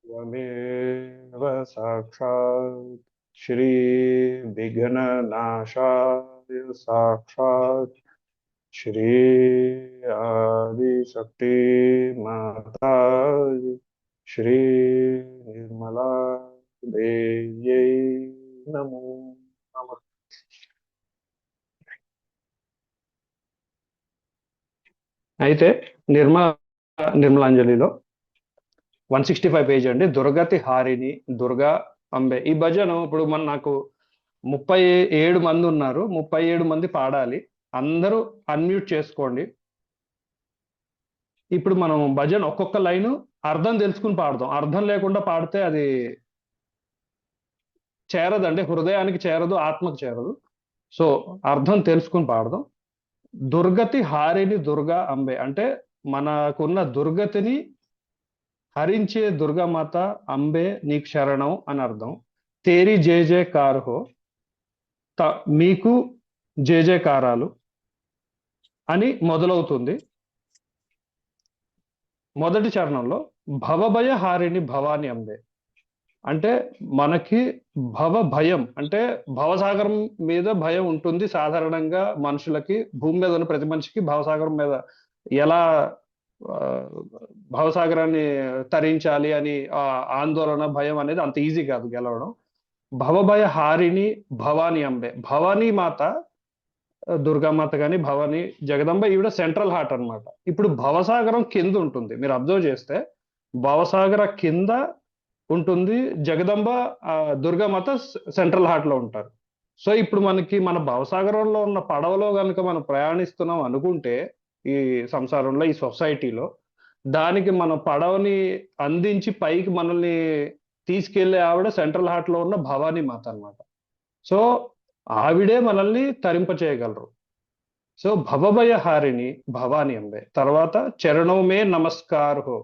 त्वमेव साक्षात् श्री विघ्ननाशाय साक्षात् श्री आदिशक्ति माता श्री निर्मला देव्यै नमो नमः। అయితే నిర్మ నిర్మలాంజలిలో 165 పేజ్ అండి. దుర్గతి హారిణి దుర్గా అంబే. ఈ భజన ఇప్పుడు నాకు 37 మంది ఉన్నారు. 37 మంది పాడాలి. అందరూ అన్మ్యూట్ చేసుకోండి. ఇప్పుడు మనం భజన ఒక్కొక్క లైను అర్థం తెలుసుకుని పాడదాం. అర్థం లేకుండా పాడితే అది చేరదండి, హృదయానికి చేరదు, ఆత్మకు చేరదు. సో అర్థం తెలుసుకుని పాడదాం. దుర్గతి హారిణి దుర్గా అంబే అంటే మనకున్న దుర్గతిని హరించే దుర్గామాత అంబే నీకు శరణం అని అర్థం. తేరి జయ జయకార్ హో, మీకు జయ జయకారాలు అని మొదలవుతుంది. మొదటి చరణంలో భవభయ హారిణి భవాని అంబే అంటే మనకి భవ భయం అంటే భవసాగరం మీద భయం ఉంటుంది సాధారణంగా మనుషులకి. భూమి మీద ఉన్న ప్రతి మనిషికి భవసాగరం మీద ఎలా భవసాగరాన్ని తరించాలి అని ఆందోళన భయం అనేది అంత ఈజీ కాదు గెలవడం. భవభయ హారిణి భవాని అంబే, భవానీ మాత దుర్గామాత కానీ భవాని జగదంబ ఈవిడ సెంట్రల్ హార్ట్ అన్నమాట. ఇప్పుడు భవసాగరం కింద ఉంటుంది. మీరు అబ్జర్వ్ చేస్తే భవసాగర కింద ఉంటుంది జగదంబ, దుర్గామాత సెంట్రల్ హార్ట్ లో ఉంటారు. సో ఇప్పుడు మనకి మన భవసాగరంలో ఉన్న పడవలో కనుక మనం ప్రయాణిస్తున్నాం అనుకుంటే ఈ సంసారంలో, ఈ సొసైటీలో, దానికి మన పడవని అందించి పైకి మనల్ని తీసుకెళ్లే ఆవిడ సెంట్రల్ హార్ట్ లో ఉన్న భవానీ మాత అన్నమాట. సో ఆవిడే మనల్ని తరింప చేయగలరు. సో భవభయ హారిణి భవాని అంబే. తర్వాత చరణమే నమస్కార్ హో,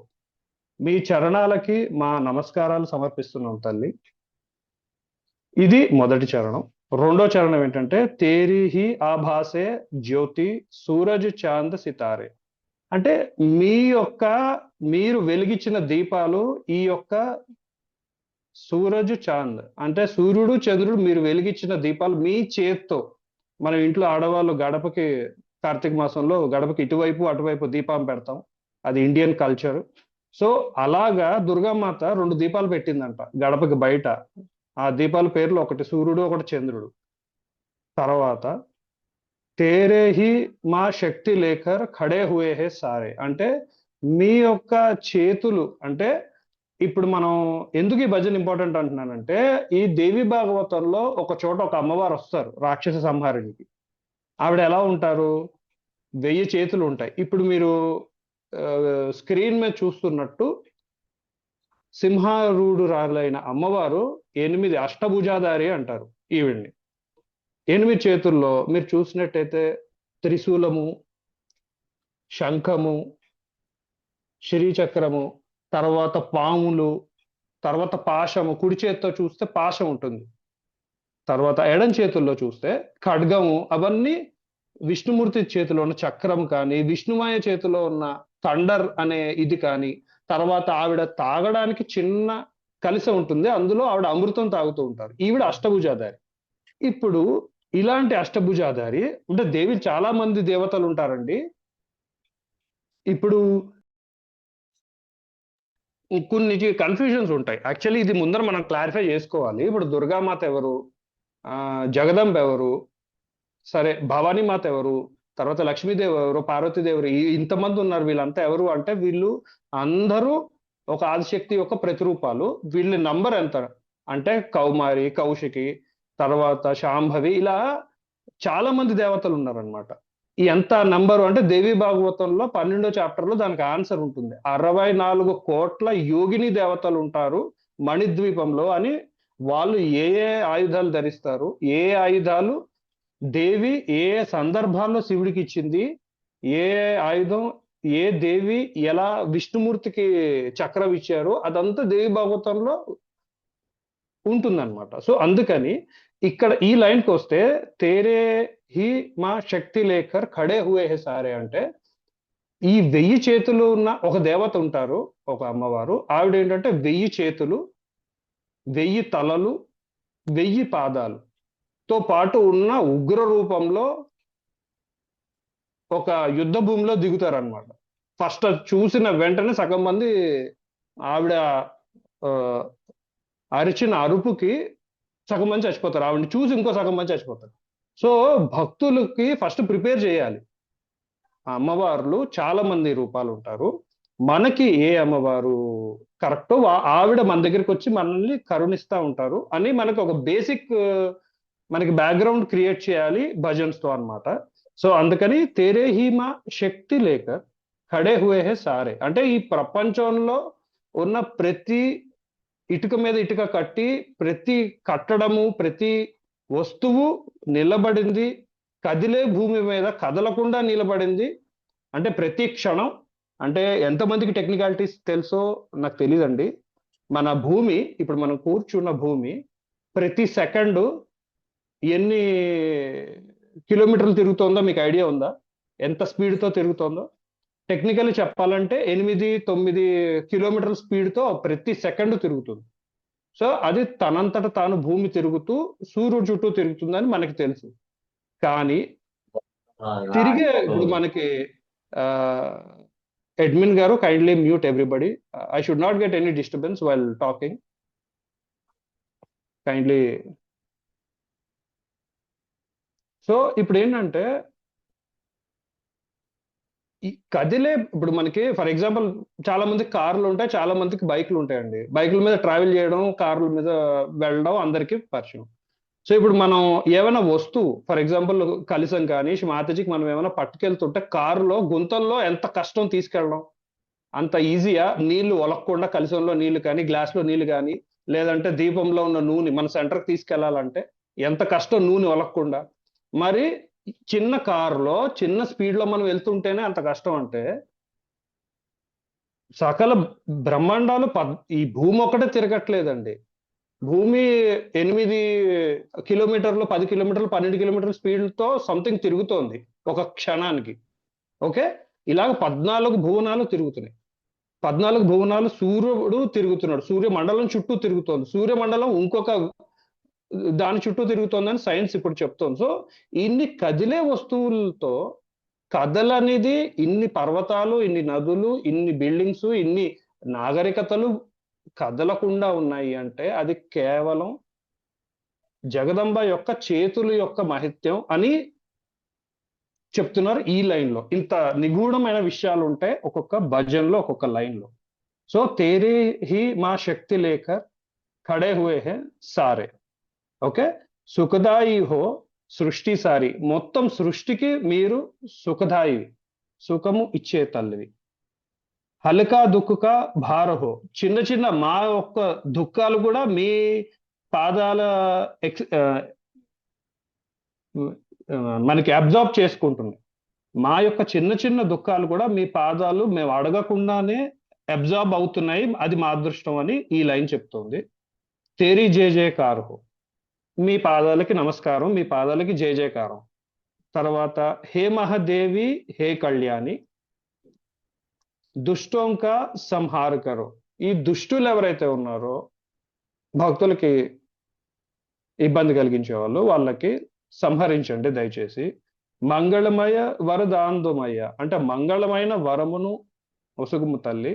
మీ చరణాలకి మా నమస్కారాలు సమర్పిస్తున్నాం తల్లి. ఇది మొదటి చరణం. రెండో చరణం ఏంటంటే తేరీ హి ఆభాసే జ్యోతి సూరజ్ చాంద్ సితారే అంటే మీరు వెలిగించిన దీపాలు ఈ యొక్క సూరజ్ చాంద్ అంటే సూర్యుడు చంద్రుడు మీరు వెలిగించిన దీపాలు మీ చేత్తో. మన ఇంట్లో ఆడవాళ్ళు గడపకి కార్తీక మాసంలో గడపకి ఇటువైపు అటువైపు దీపం పెడతాం, అది ఇండియన్ కల్చర్. సో అలాగా దుర్గామాత 2 దీపాలు పెట్టిందంట గడపకి బయట. ఆ దీపాల పేర్లు ఒకటి సూర్యుడు, ఒకటి చంద్రుడు. తర్వాత తేరే హి మా శక్తి లేకర్ ఖడే హుయే హే సారే అంటే మీ యొక్క చేతులు అంటే ఇప్పుడు మనం ఎందుకు ఈ భజన ఇంపార్టెంట్ అంటున్నానంటే ఈ దేవి భాగవతంలో ఒక చోట ఒక అమ్మవారు వస్తారు రాక్షస సంహారునికి. ఆవిడ ఎలా ఉంటారు? 1000 చేతులు ఉంటాయి. ఇప్పుడు మీరు స్క్రీన్ మీద చూస్తున్నట్టు సింహారూఢురాలైన అమ్మవారు 8 అష్టభుజాధారి అంటారు ఈవిడ్ని. 8 చేతుల్లో మీరు చూసినట్టయితే త్రిశూలము, శంఖము, శ్రీచక్రము, తర్వాత పాములు, తర్వాత పాశము. కుడి చేతితో చూస్తే పాశం ఉంటుంది. తర్వాత ఎడం చేతుల్లో చూస్తే ఖడ్గము. అవన్నీ విష్ణుమూర్తి చేతిలో ఉన్న చక్రం కానీ, విష్ణుమాయ చేతిలో ఉన్న థండర్ అనే ఇది కానీ, తర్వాత ఆవిడ తాగడానికి చిన్న కలిస ఉంటుంది, అందులో ఆవిడ అమృతం తాగుతూ ఉంటారు. ఈవిడ అష్టభుజాధారి. ఇప్పుడు ఇలాంటి అష్టభుజాధారి అంటే దేవి చాలా మంది దేవతలు ఉంటారండి. ఇప్పుడు కొన్ని కన్ఫ్యూజన్స్ ఉంటాయి. యాక్చువల్లీ ఇది ముందర మనం క్లారిఫై చేసుకోవాలి. ఇప్పుడు దుర్గామాత ఎవరు, జగదంబ ఎవరు, సరే భవానీ మాత ఎవరు, తర్వాత లక్ష్మీదేవి ఎవరు, పార్వతీదేవి ఎవరు, ఇంతమంది ఉన్నారు. వీళ్ళంతా ఎవరు అంటే వీళ్ళు అందరూ ఒక ఆదిశక్తి యొక్క ప్రతిరూపాలు. వీళ్ళ నంబర్ ఎంత అంటే కౌమారి, కౌశికి, తర్వాత శాంభవి, ఇలా చాలా మంది దేవతలు ఉన్నారనమాట. ఎంత నంబరు అంటే దేవి భాగవతంలో 12వ చాప్టర్లో దానికి ఆన్సర్ ఉంటుంది. 64 కోట్ల యోగిని దేవతలు ఉంటారు మణిద్వీపంలో అని. వాళ్ళు ఏ ఏ ఆయుధాలు ధరిస్తారు, ఏ ఆయుధాలు దేవి ఏ సందర్భాల్లో శివుడికి ఇచ్చింది, ఏ ఆయుధం ఏ దేవి ఎలా విష్ణుమూర్తికి చక్రం ఇచ్చారో అదంతా దేవి భాగవతంలో ఉంటుందన్నమాట. సో అందుకని ఇక్కడ ఈ లైన్కి వస్తే తేరే హి మా శక్తి లేకర్ ఖడే హుయే హే సారే అంటే ఈ 1000 చేతులు ఉన్న ఒక దేవత ఉంటారు, ఒక అమ్మవారు. ఆవిడ ఏంటంటే 1000 చేతులు, 1000 తలలు, 1000 పాదాలుతో పాటు ఉన్న ఉగ్ర రూపంలో ఒక యుద్ధ భూమిలో దిగుతారనమాట. ఫస్ట్ అది చూసిన వెంటనే సగం మంది ఆవిడ ఆహ్, అరిచిన అరుపుకి సగం మంది చచ్చిపోతారు. ఆవిడని చూసి ఇంకో సగం మంది చచ్చిపోతారు. సో, భక్తులకి ఫస్ట్ ప్రిపేర్ చేయాలి. ఆ అమ్మవార్లు చాలా మంది రూపాలుంటారు. మనకి ఏ అమ్మవారు కరెక్టో ఆవిడ మన దగ్గరికొచ్చి మనల్ని కరుణిస్తా ఉంటారు అని మనకు ఒక బేసిక్ మనకి బ్యాక్‌గ్రౌండ్ క్రియేట్ చేయాలి భజన్స్‌తో అన్నమాట. సో, అందుకని 'తేరే హీ మాँ శక్తి లేకర్ ఖడే హుए हैं సారే' అంటే ఈ ప్రపంచంలో ఉన్న ప్రతి ఇటుక మీద ఇటుక కట్టి, ప్రతి కట్టడము, ప్రతి వస్తువు నిలబడింది. కదిలే భూమి మీద కదలకుండా నిలబడింది. అంటే ప్రతి క్షణం అంటే ఎంతమందికి టెక్నికాలిటీస్ తెలుసో నాకు తెలీదండి. మన భూమి ఇప్పుడు మనం కూర్చున్న భూమి ప్రతి సెకండు ఎన్ని కిలోమీటర్లు తిరుగుతోందో మీకు ఐడియా ఉందా? ఎంత స్పీడ్‌తో తిరుగుతోందో? టెక్నికల్లీ చెప్పాలంటే 8, 9 కిలోమీటర్ల స్పీడ్‌తో ప్రతి సెకండ్ తిరుగుతుంది. సో, అది తనంతట తాను భూమి తిరుగుతూ సూర్యుడి చుట్టూ తిరుగుతుందని మనకి తెలుసు. కానీ తిరిగే Right. ఇప్పుడు మనకి ఆహ్, అడ్మిన్ గారు kindly mute everybody. I should not get any disturbance while talking. Kindly so, ఇప్పుడేంటంటే ఈ కదిలే ఇప్పుడు మనకి ఫర్ ఎగ్జాంపుల్ చాలా మందికి కార్లుంటాయి. చాలా మందికి బైకులుంటాయండి. బైకుల మీద ట్రావెల్ చేయడం, కార్ల మీద వెళ్ళడం అందరికీ పరిచయం. సో, ఇప్పుడు మనం ఏవైనా వస్తువు ఫర్ ఎగ్జాంపుల్ కలశం కానీ, మాతాజీకి మనం ఏమైనా పట్టుకెళ్తుంటే కారులో గుంతల్లో ఎంత కష్టం తీసుకెళ్ళడం. అంత ఈజీయా? నీళ్లు ఒలక్కుండా కలశంలో నీళ్లు కానీ, గ్లాస్‌లో నీళ్లు గానీ, లేదంటే దీపంలో ఉన్న నూనె మన సెంటర్‌కి తీసుకెళ్ళాలంటే ఎంత కష్టం నూనె ఒలక్కుండా. మరి చిన్న కారులో చిన్న స్పీడ్‌లో మనం వెళ్తుంటేనే అంత కష్టం అంటే, సకల బ్రహ్మాండాలు ఈ భూమి ఒక్కటే తిరగట్లేదండి. భూమి 8 కిలోమీటర్లు, 10 కిలోమీటర్లు, 12 కిలోమీటర్ల స్పీడ్‌తో సంథింగ్ తిరుగుతోంది. ఒక క్షణానికి. ఓకే. ఇలాగ 14 భువనాలు తిరుగుతున్నాయి. 14 భువనాలు సూర్యుడు తిరుగుతున్నాడు. సూర్యమండలం చుట్టూ తిరుగుతోంది. సూర్యమండలం ఇంకొక దాని చుట్టూ తిరుగుతోందని సైన్స్ ఇప్పుడు చెప్తోంది. సో, ఇన్ని కదిలే వస్తువులతో కథలనేది ఇన్ని పర్వతాలు, ఇన్ని నదులు, ఇన్ని బిల్డింగ్స్, ఇన్ని నాగరికతలు కదలకుండా ఉన్నాయి అంటే అది కేవలం జగదంబ యొక్క చేతుల యొక్క మహిత్యం అని చెప్తున్నారు ఈ లైన్‌లో. ఇంత నిగూఢమైన విషయాలుంటాయి ఒక్కొక్క భజనలో, ఒక్కొక్క లైన్‌లో. సో, 'తేరే హీ మా శక్తి లేకర్ ఖడే హుए हैं సారే' ఓకే. 'సుఖదాయి హో సృష్టి సారి' మొత్తం సృష్టికి మీరు సుఖదాయివి. సుఖము ఇచ్చే తల్లివి. 'హల్కా దుఃఖ్ కా భార్ హో' చిన్న చిన్న మా యొక్క దుఃఖాలు గూడా మీ పాదాల ఎక్స్ ఆహ్, హ్మ్. మనకి అబ్జార్బ్ చేసుకుంటుంది. మా యొక్క చిన్న చిన్న దుఃఖాలు కూడా మీ పాదాలు మేము అడగకుండానే అబ్జార్బ్ అవుతున్నాయి. అది మా అదృష్టం అని ఈ లైన్ చెప్తోంది. 'తేరీ జై జయకార్ హో' మీ పాదాలకి నమస్కారం. మీ పాదాలకి జై జయకారం. తర్వాత 'హే మహాదేవి హే కళ్యాణి' దుష్టోం కా సంహార్ కరో. ఈ దుష్టులెవరైతే ఉన్నారో భక్తులకి ఇబ్బంది కలిగించేవాళ్ళు వాళ్ళకి సంహరించండి దయచేసి. మంగళమయ వరదాందుమయ అంటే మంగళమైన వరమును ఒసుగుము తల్లి.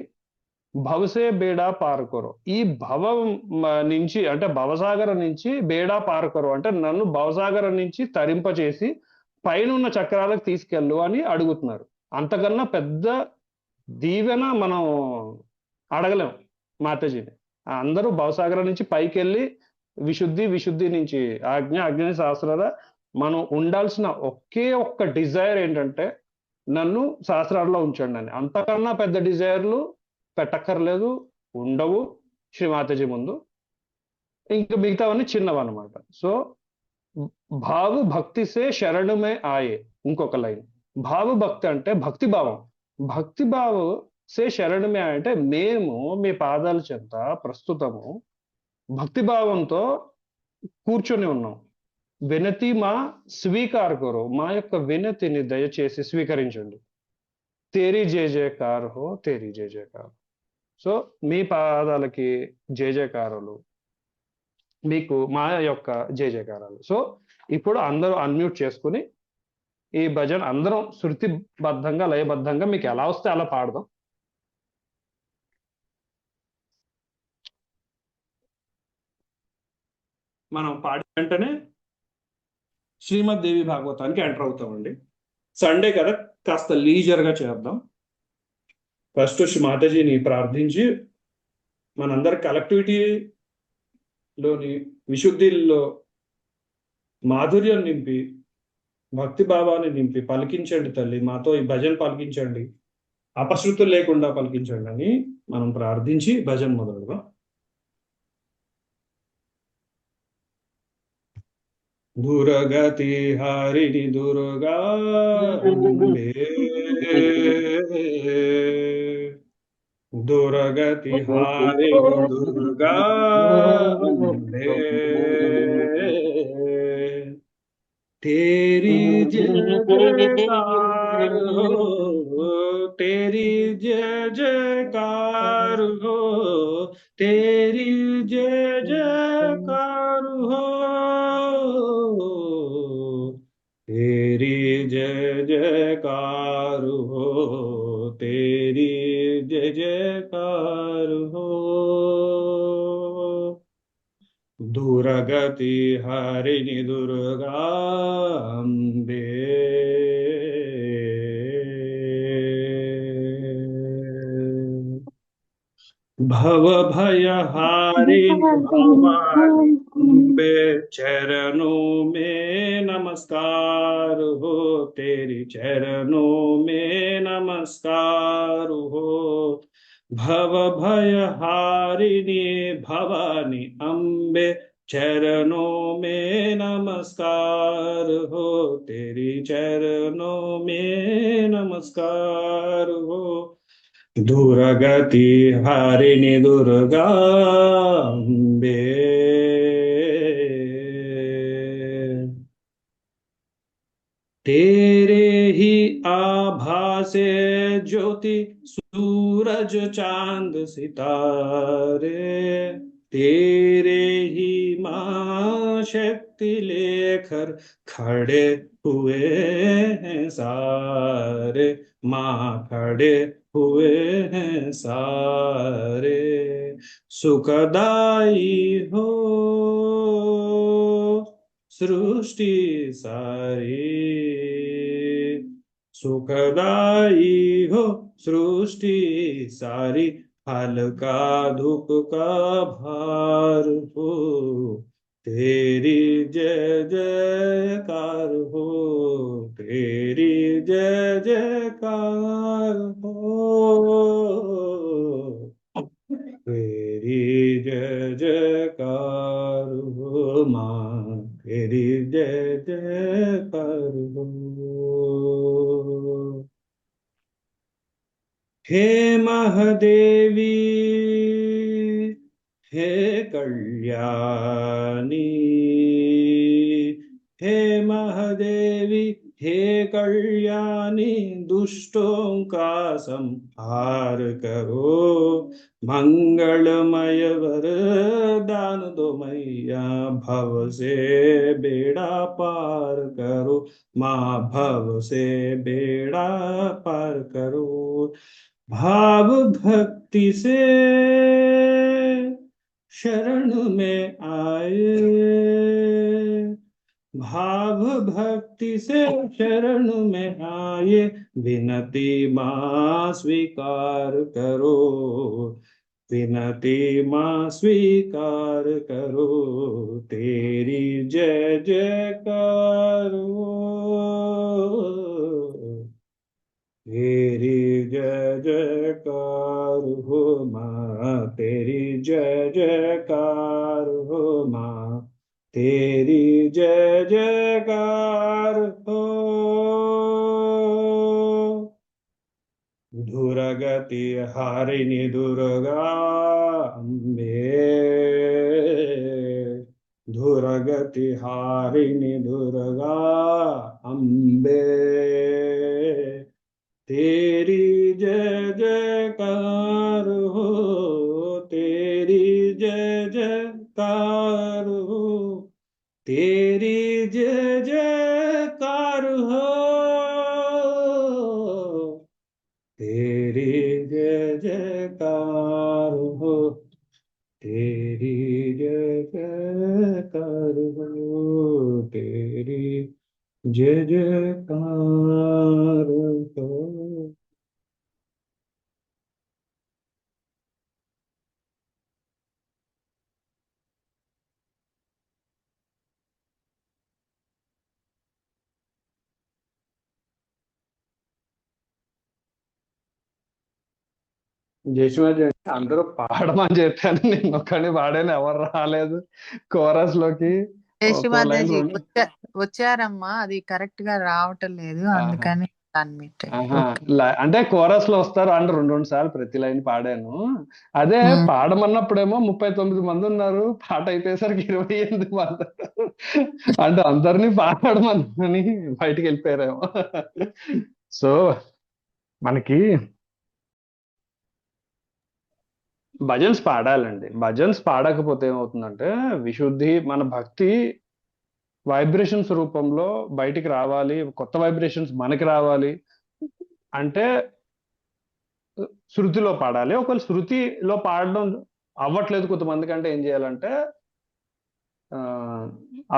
భవసే బేడా పారుకొరు. ఈ భవం నుంచి అంటే భవసాగరం నుంచి బేడా పారుకొరు అంటే నన్ను భవసాగరం నుంచి తరింపచేసి పైనున్న చక్రాలకు తీసుకెళ్ళు అని అడుగుతున్నారు. అంతకన్నా పెద్ద దీవెన మనం అడగలేం మాతాజీని. అందరూ భవసాగరం నుంచి పైకెళ్ళి విశుద్ధి నుంచి ఆజ్ఞ, అగ్ని సహస్రార మనం ఉండాల్సిన ఒకే ఒక్క డిజైర్ ఏంటంటే నన్ను సహస్రాల్లో ఉంచండని. అంతకన్నా పెద్ద డిజైర్‌లు పెట్టక్కర్లేదు, ఉండవు శ్రీ మాతాజీ ముందు. ఇంక మిగతావన్నీ చిన్నవన్నమాట. సో, భావు భక్తి సే శరణు మే ఆయే ఇంకొక లైన్. భావు భక్తి అంటే భక్తి భావం. భక్తి భావ్ సే శరణు మే ఆయే అంటే మేము మీ పాదాల చెంత ప్రస్తుతము భక్తి భావంతో కూర్చొని ఉన్నాం. వినతి మా స్వీకార్ కరో. మా యొక్క వినతిని దయచేసి స్వీకరించండి. తేరీ జయ జయకార్ హో, తేరీ జయ జయకార్. సో మీ పాదాలకి జయ జయకారులు, మీకు మా యొక్క జయ జయకారాలు. సో ఇప్పుడు అందరూ అన్మ్యూట్ చేసుకుని ఈ భజన అందరం శృతిబద్ధంగా లయబద్ధంగా మీకు ఎలా వస్తే అలా పాడదాం. మనం పాడి వెంటనే శ్రీమద్ దేవి భాగవతానికి ఎంటర్ అవుతామండి. సండే కదా, కాస్త లీజర్ గా చేద్దాం. ఫస్ట్ మాతాజీని ప్రార్థించి మనందరి కలెక్టివిటీలోని విశుద్ధిలో మాధుర్యం నింపి భక్తి భావాన్ని నింపి పలికించండి తల్లి, మాతో ఈ భజన పలికించండి, అపశృతులు లేకుండా పలికించండి అని మనం ప్రార్థించి భజన మొదలుగా. దురగతి హరిణి దుర్గా దురగతి హారిణి దుర్గా तेरी जय जयकार हो, तेरी जय जयकार हो, तेरी जय जयकार हो, तेरी जय जयकार हो, तेरी जय जयकार हो. दुर्गति हरिणि दुर्गाम्बे भव भय हारिणि भवाम्बे चरणों में नमस्कार हो, तेरी चरणों में नमस्कार हो. भव भय हारिणि भवानी अम्बे चरणों में नमस्कार हो, तेरी चरणों में नमस्कार हो. दुर्गति हारिणि दुर्गाम्बे तेरे ही आभा से ज्योति सूरज चांद सितारे, तेरे ही मां शक्ति लेकर खड़े हुए हैं सारे, मां खड़े हुए हैं सारे. सुखदाई हो सृष्टि सारी, सुखदाई हो सृष्टि सारी, हल्का दुख का भार हो, तेरी जय जयकार हो, तेरी जय जयकार हो, तेरी जय जयकार हो माँ, तेरी जय जयकार हो. हे महादेवी हे कल्याणी, हे महादेवी हे कल्याणी, दुष्टों का संहार करो, मंगलमय वरदान दो मैया, भव से बेड़ा पार करो माँ, भव से बेड़ा पार करो. भाव भक्ति से शरण में आए, भाव भक्ति से शरण में आए, विनती माँ स्वीकार करो, विनती माँ स्वीकार करो, तेरी जय जयकार हो, तेरी जय जयकार हो माँ, तेरी जय जयकार हो माँ, तेरी जय जयकार हो. दुर्गति हारिणि दुर्गाम्बे, दुर्गति हारिणि दुर्गा अम्बे, तेरी जयकार हो, तेरी जय जयकार हो, तेरी जय जयकार हो। జయసుమతి అందరూ పాడమని చెప్పాను, నేను ఒక్కడిని పాడాను, ఎవరు రాలేదు కోరస్ లోకి. ఒక్కో లైన్ యశోమాతాజీ రెండు. వచ్చారమ్మా, అది కరెక్ట్ గా రావటం లేదు, ఆహా అందుకని అన్మిట్. ఆహా ఓకే. అంటే కోరస్ లో వస్తారు అంటే రెండు రెండు సార్లు ప్రతి లైన్ పాడాను. అదే పాడమన్నప్పుడేమో 39 మంది ఉన్నారు, పాట అయిపోయేసరికి 28 మంది అంటే అందరినీ పాడమని బయటికి వెళ్ళిపోయారేమో. సో మనకి భజన్స్ పాడాలండి. భజన్స్ పాడకపోతే ఏమవుతుందంటే విశుద్ధి, మన భక్తి వైబ్రేషన్స్ రూపంలో బయటికి రావాలి, కొత్త వైబ్రేషన్స్ మనకి రావాలి అంటే శృతిలో పాడాలి. ఒకవేళ శృతిలో పాడడం అవ్వట్లేదు కొంతమందికి అంటే ఏం చేయాలంటే ఆ,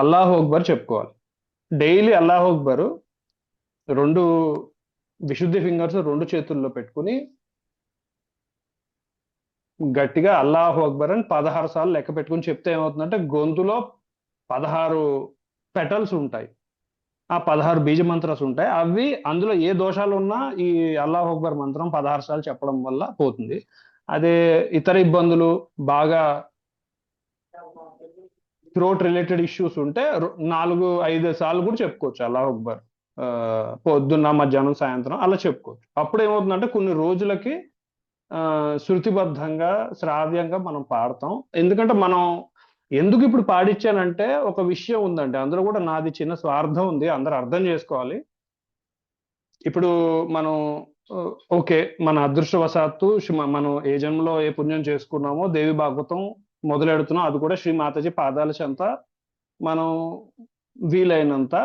అల్లాహ్ అక్బర్ చెప్పుకోవాలి. డైలీ అల్లాహ్ అక్బర్ రెండు విశుద్ధి ఫింగర్స్ రెండు చేతుల్లో పెట్టుకుని గట్టిగా అల్లాహు అక్బర్ అని 16 సార్లు లెక్క పెట్టుకుని చెప్తే ఏమవుతుందంటే గొంతులో 16 పెటల్స్ ఉంటాయి, ఆ 16 బీజ మంత్రాలు ఉంటాయి. అవి అందులో ఏ దోషాలు ఉన్నా ఈ అల్లాహ్ అక్బర్ మంత్రం 16 సార్లు చెప్పడం వల్ల పోతుంది. అదే ఇతర ఇబ్బందులు బాగా థ్రోట్ రిలేటెడ్ ఇష్యూస్ ఉంటే 4-5 సార్లు కూడా చెప్పుకోవచ్చు అల్లాహ్ అక్బర్. ఆ, పొద్దున్న మధ్యాహ్నం సాయంత్రం అలా చెప్పుకోవచ్చు. అప్పుడు ఏమవుతుందంటే కొన్ని రోజులకి ఆ, శృతిబద్ధంగా శ్రావ్యంగా మనం పాడతాం. ఎందుకంటే మనం ఎందుకు ఇప్పుడు పాడిచ్చానంటే ఒక విషయం ఉందండి, అందులో కూడా నాది చిన్న స్వార్థం ఉంది, అందరూ అర్థం చేసుకోవాలి. ఇప్పుడు మనం ఆ, ఓకే, మన అదృష్టవశాత్తు మనం ఏ జన్మలో ఏ పుణ్యం చేసుకున్నామో దేవి భాగవతం మొదలెడుతున్నాం, అది కూడా శ్రీ మాతాజీ పాదాల చెంత మనం వీలైనంత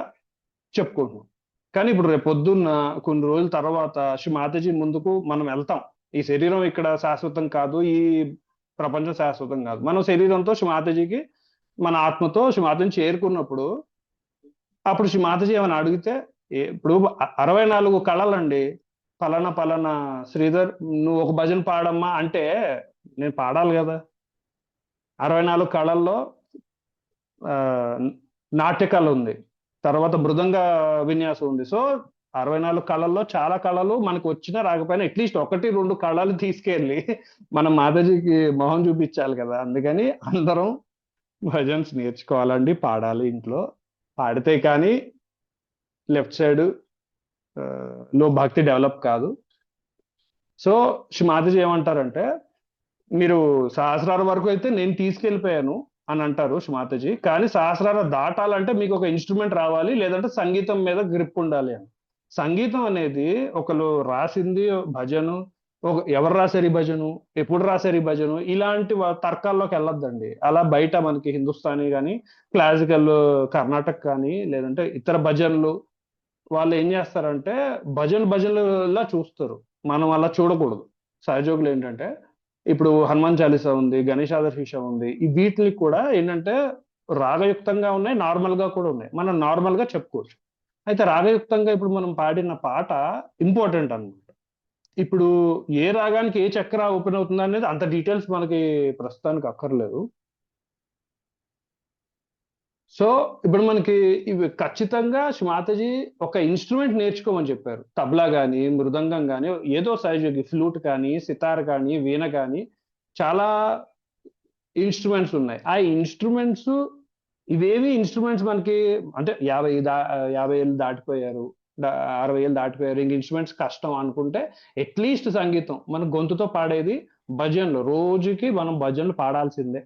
చెప్పుకుంటున్నాం. కానీ ఇప్పుడు రేపు పొద్దున్న కొన్ని రోజుల తర్వాత శ్రీ మాతాజీ ముందుకు మనం వెళ్తాం. ఈ శరీరం ఇక్కడ శాశ్వతం కాదు, ఈ ప్రపంచం శాశ్వతం కాదు. మనం శరీరంతో శ్రీ మాతాజీకి మన ఆత్మతో శ్రీ మాతాజీని చేరుకున్నప్పుడు అప్పుడు శ్రీ మాతాజీ ఏమైనా అడిగితే ఇప్పుడు 64 కళలండి. పలానా పలానా శ్రీధర్ నువ్వు ఒక భజన పాడమ్మా అంటే నేను పాడాలి కదా. 64 కళల్లో ఆ, నాట్యకళ ఉంది, తర్వాత మృదంగ విన్యాసం ఉంది. సో 64 కళల్లో చాలా కళలు మనకు వచ్చినా రాకపోయినా అట్లీస్ట్ 1-2 కళలు తీసుకెళ్ళి మనం మాతాజీకి మొహం చూపించాలి కదా. అందుకని అందరం భజన్స్ నేర్చుకోవాలండి, పాడాలి ఇంట్లో. పాడితే కానీ లెఫ్ట్ సైడ్ లో భక్తి డెవలప్ కాదు. సో శ్రీ మాతాజీ ఏమంటారంటే మీరు సహస్రాల వరకు అయితే నేను తీసుకెళ్ళిపోయాను అని అంటారు శ్రీ మాతాజీ, కానీ సహస్రాల దాటాలంటే మీకు ఒక ఇన్స్ట్రుమెంట్ రావాలి, లేదంటే సంగీతం మీద గ్రిప్ ఉండాలి అని. సంగీతం అనేది ఒకరు రాసింది భజను, ఎవరు రాశారు ఈ భజను, ఎప్పుడు రాశారు ఈ భజను, ఇలాంటి తర్కాల్లోకి వెళ్ళొద్దండి. అలా బయట మనకి హిందుస్థానీ కానీ క్లాసికల్ కర్ణాటక కానీ లేదంటే ఇతర భజనలు వాళ్ళు ఏం చేస్తారంటే భజనలా చూస్తారు. మనం అలా చూడకూడదు. సహజోగులు ఏంటంటే ఇప్పుడు హనుమాన్ చాలీసా ఉంది, గణేశాదర్శిష ఉంది, ఈ వీటికి కూడా ఏంటంటే రాగయుక్తంగా ఉన్నాయి, నార్మల్ గా కూడా ఉన్నాయి. మనం నార్మల్ గా చెప్పుకోవచ్చు. అయితే రాగయుక్తంగా ఇప్పుడు మనం పాడిన పాట ఇంపార్టెంట్ అన్నమాట. ఇప్పుడు ఏ రాగానికి ఏ చక్ర ఓపెన్ అవుతుంది అనేది అంత డీటెయిల్స్ మనకి ప్రస్తుతానికి అక్కర్లేదు. సో ఇప్పుడు మనకి ఇవి ఖచ్చితంగా మాతాజీ ఒక ఇన్స్ట్రుమెంట్ నేర్చుకోమని చెప్పారు. తబలా కానీ మృదంగం కానీ ఏదో సహజ ఫ్లూట్ కానీ సితార్ కానీ వీణ కానీ చాలా ఇన్స్ట్రుమెంట్స్ ఉన్నాయి. ఆ ఇన్స్ట్రుమెంట్స్ ఇవేవి ఇన్స్ట్రుమెంట్స్ మనకి అంటే 50 ఏళ్ళు దాటిపోయారు, 60 ఏళ్ళు దాటిపోయారు, ఇంక ఇన్స్ట్రుమెంట్స్ కష్టం అనుకుంటే అట్లీస్ట్ సంగీతం మన గొంతుతో పాడేది భజనలు రోజుకి మనం భజనలు పాడాల్సిందే.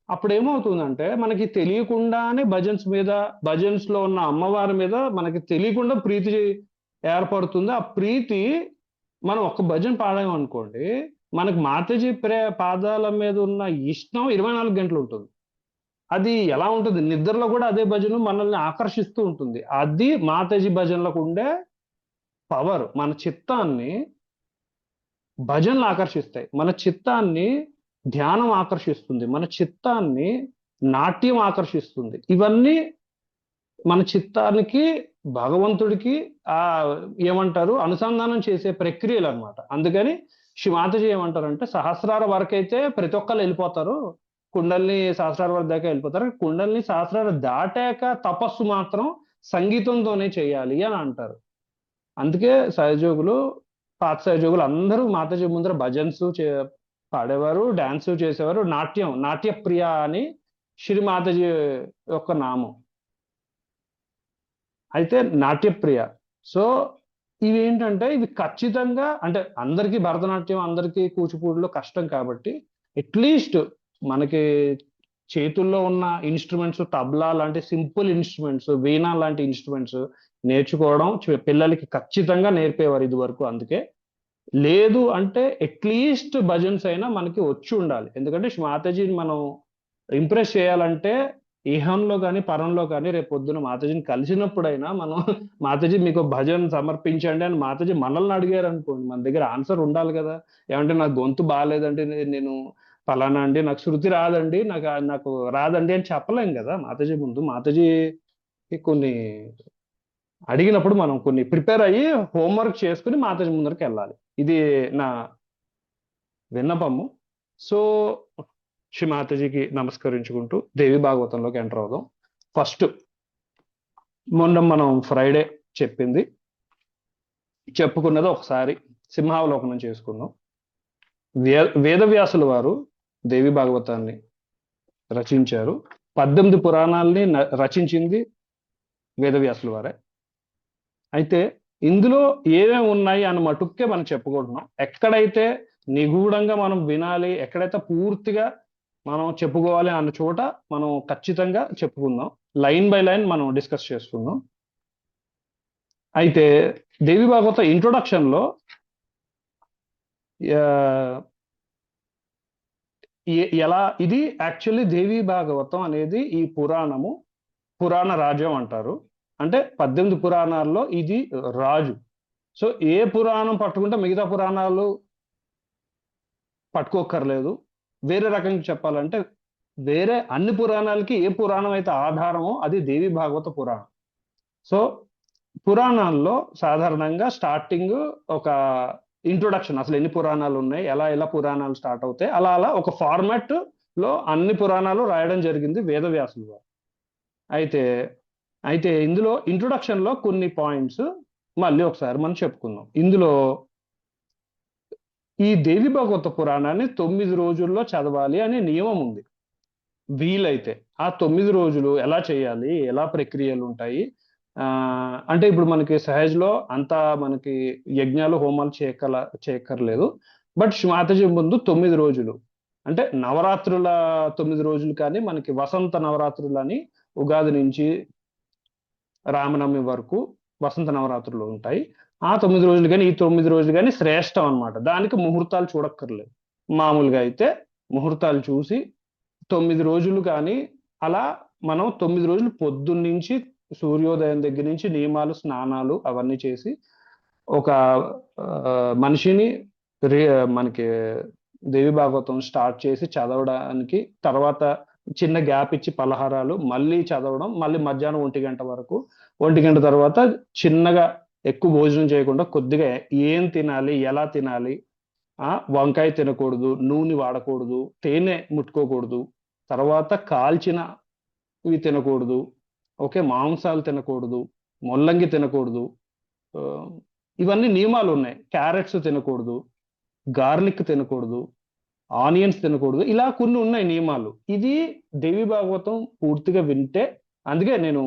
అప్పుడు ఏమవుతుందంటే మనకి తెలియకుండానే భజన్స్ లో ఉన్న అమ్మవారి మీద మనకి తెలియకుండా ప్రీతి ఏర్పడుతుంది. ఆ ప్రీతి మనం ఒక్క భజన పాడామనుకోండి, మనకి మాతాజీ పాదాల మీద ఉన్న ఇష్టం 24 గంటలు ఉంటుంది. అది ఎలా ఉంటుంది, నిద్రలో కూడా అదే భజన మనల్ని ఆకర్షిస్తూ ఉంటుంది. అది మాతాజీ భజనలకు ఉండే పవర్. మన చిత్తాన్ని భజనలు ఆకర్షిస్తాయి, మన చిత్తాన్ని ధ్యానం ఆకర్షిస్తుంది, మన చిత్తాన్ని నాట్యం ఆకర్షిస్తుంది. ఇవన్నీ మన చిత్తానికి భగవంతుడికి ఆ ఏమంటారు అనుసంధానం చేసే ప్రక్రియలు అన్నమాట. అందుకని మాతాజీ ఏమంటారంటే సహస్రార వరకు అయితే ప్రతి ఒక్కరు వెళ్ళిపోతారు, కుండల్ని సహస్రార వరకు దాకా వెళ్ళిపోతారు, కుండల్ని సహస్రార దాటాక తపస్సు మాత్రం సంగీతంతోనే చేయాలి అని అంటారు. అందుకే సహజోగులు, పాత సహజోగులు అందరూ మాతాజీ ముందర భజన్స్ పాడేవారు, డాన్స్ చేసేవారు. నాట్య ప్రియ అని శ్రీ మాతాజీ యొక్క నామం అయితే నాట్యప్రియ. సో ఇవి ఏంటంటే ఇవి ఖచ్చితంగా అంటే అందరికీ భరతనాట్యం, అందరికీ కూచిపూడిలో కష్టం కాబట్టి అట్లీస్ట్ మనకి చేతుల్లో ఉన్న ఇన్స్ట్రుమెంట్స్, తబలా లాంటి సింపుల్ ఇన్స్ట్రుమెంట్స్, వీణా లాంటి ఇన్స్ట్రుమెంట్స్ నేర్చుకోవడం పిల్లలకి ఖచ్చితంగా నేర్పేవారు ఇది వరకు. అందుకే లేదు అంటే అట్లీస్ట్ భజన్స్ అయినా మనకి వచ్చి ఉండాలి. ఎందుకంటే మాతాజీని మనం ఇంప్రెస్ చేయాలంటే ఇహంలో కానీ పరంలో కానీ రేపు పొద్దున మాతాజీని కలిసినప్పుడైనా మనం మాతాజీ మీకు భజన్ సమర్పించండి అని మాతాజీ మనల్ని అడిగారు అనుకోండి, మన దగ్గర ఆన్సర్ ఉండాలి కదా. ఏమంటే నాకు గొంతు బాగాలేదండి, నేను ఫలానా అండి, నాకు శృతి రాదండి, నాకు రాదండి అని చెప్పలేం కదా మాతాజీ ముందు. మాతాజీకి కొన్ని అడిగినప్పుడు మనం కొన్ని ప్రిపేర్ అయ్యి హోంవర్క్ చేసుకుని మాతాజీ ముందరికి వెళ్ళాలి. ఇది నా విన్నపము. సో శ్రీ మాతాజీకి నమస్కరించుకుంటూ దేవి భాగవతంలోకి ఎంటర్ అవుదాం. ఫస్ట్ మొన్న మనం ఫ్రైడే చెప్పుకున్నది ఒకసారి సింహావలోకనం చేసుకుందాం. వేదవ్యాసుల వారు దేవి భాగవతాన్ని రచించారు. 18 పురాణాలని రచించింది వేదవ్యాసుల వారే. అయితే ఇందులో ఏమేమి ఉన్నాయి అని మటుక్కే మనం చెప్పుకుంటున్నాం. ఎక్కడైతే నిగూఢంగా మనం వినాలి, ఎక్కడైతే పూర్తిగా మనం చెప్పుకోవాలి అన్న చోట మనం ఖచ్చితంగా చెప్పుకుందాం. లైన్ బై లైన్ మనం డిస్కస్ చేసుకుందాం. అయితే దేవి భాగవత ఇంట్రొడక్షన్ లో ఎలా ఇది యాక్చువల్లీ దేవి భాగవతం అనేది ఈ పురాణ రాజ్యం అంటారు. అంటే 18 పురాణాల్లో ఇది రాజు. సో ఏ పురాణం పట్టుకుంటే మిగతా పురాణాలు పట్టుకోక్కర్లేదు. వేరే రకంగా చెప్పాలంటే వేరే అన్ని పురాణాలకి ఏ పురాణం అయితే ఆధారమో అది దేవి భాగవత పురాణం. సో పురాణాల్లో సాధారణంగా స్టార్టింగ్ ఒక ఇంట్రొడక్షన్, అసలు ఎన్ని పురాణాలు ఉన్నాయి, ఎలా పురాణాలు స్టార్ట్ అవుతాయి, అలా ఒక ఫార్మాట్ లో అన్ని పురాణాలు రాయడం జరిగింది వేదవ్యాసులు గారు. అయితే ఇందులో ఇంట్రొడక్షన్ లో కొన్ని పాయింట్స్ మళ్ళీ ఒకసారి మనం చెప్పుకుందాం. ఇందులో ఈ దేవి భాగవత పురాణాన్ని 9 రోజుల్లో చదవాలి అనే నియమం ఉంది. వీలైతే ఆ 9 రోజులు ఎలా చేయాలి, ఎలా ప్రక్రియలు ఉంటాయి అంటే ఇప్పుడు మనకి సహజ్లో అంతా మనకి యజ్ఞాలు హోమాలు చేయక్కర్లేదు. బట్ మాతాజీ ముందు 9 రోజులు అంటే నవరాత్రుల 9 రోజులు కానీ మనకి వసంత నవరాత్రులు అని ఉగాది నుంచి రామనవమి వరకు వసంత నవరాత్రులు ఉంటాయి. ఆ 9 రోజులు కానీ ఈ 9 రోజులు కానీ శ్రేష్టం అన్నమాట. దానికి ముహూర్తాలు చూడక్కర్లేదు. మామూలుగా అయితే ముహూర్తాలు చూసి 9 రోజులు కానీ అలా మనం 9 రోజులు పొద్దున్నుంచి సూర్యోదయం దగ్గర నుంచి నియమాలు, స్నానాలు అవన్నీ చేసి ఒక మనిషిని మనకి దేవి భాగవతం స్టార్ట్ చేసి చదవడానికి, తర్వాత చిన్న గ్యాప్ ఇచ్చి పలహారాలు మళ్ళీ చదవడం, మళ్ళీ మధ్యాహ్నం 1 గంట వరకు, 1 గంట తర్వాత చిన్నగా ఎక్కువ భోజనం చేయకుండా కొద్దిగా ఏం తినాలి, ఎలా తినాలి, వంకాయ తినకూడదు, నూనె వాడకూడదు, తేనె ముట్టుకోకూడదు, తర్వాత కాల్చినవి తినకూడదు, ఓకే, మాంసాలు తినకూడదు, ముల్లంగి తినకూడదు, ఇవన్నీ నియమాలు ఉన్నాయి. క్యారెట్స్ తినకూడదు, గార్లిక్ తినకూడదు, ఆనియన్స్ తినకూడదు, ఇలా కొన్ని ఉన్నాయి నియమాలు. ఇది దేవి భాగవతం పూర్తిగా వింటే, అందుకే నేను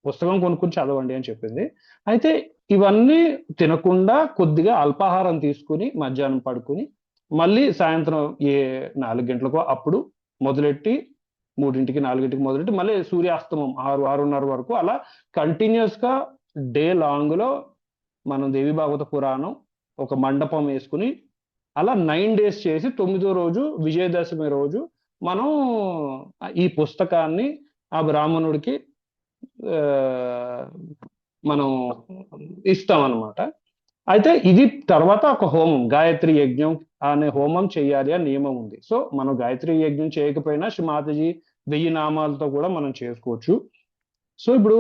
పుస్తకం కొనుక్కుని చదవండి అని చెప్పింది. అయితే ఇవన్నీ తినకుండా కొద్దిగా అల్పాహారం తీసుకుని మధ్యాహ్నం పడుకుని మళ్ళీ సాయంత్రం 4 గంటలకో అప్పుడు మొదలెట్టి 3ంటికి 4ంటికి మొదలెట్టి మళ్ళీ సూర్యాస్తమం 6-6:30 వరకు అలా కంటిన్యూస్ గా డే లాంగ్ లో మనం దేవి భాగవత పురాణం ఒక మండపం వేసుకుని అలా 9 days చేసి 9వ రోజు విజయదశమి రోజు మనం ఈ పుస్తకాన్ని ఆ బ్రాహ్మణుడికి మనం ఇస్తాం అన్నమాట. అయితే ఇది తర్వాత ఒక హోమం, గాయత్రి యజ్ఞం అనే హోమం చేయాలి అని నియమం ఉంది. సో మనం గాయత్రి యజ్ఞం చేయకపోయినా శ్రీ మాతాజీ 1000 నామాలతో కూడా మనం చేసుకోవచ్చు. సో ఇప్పుడు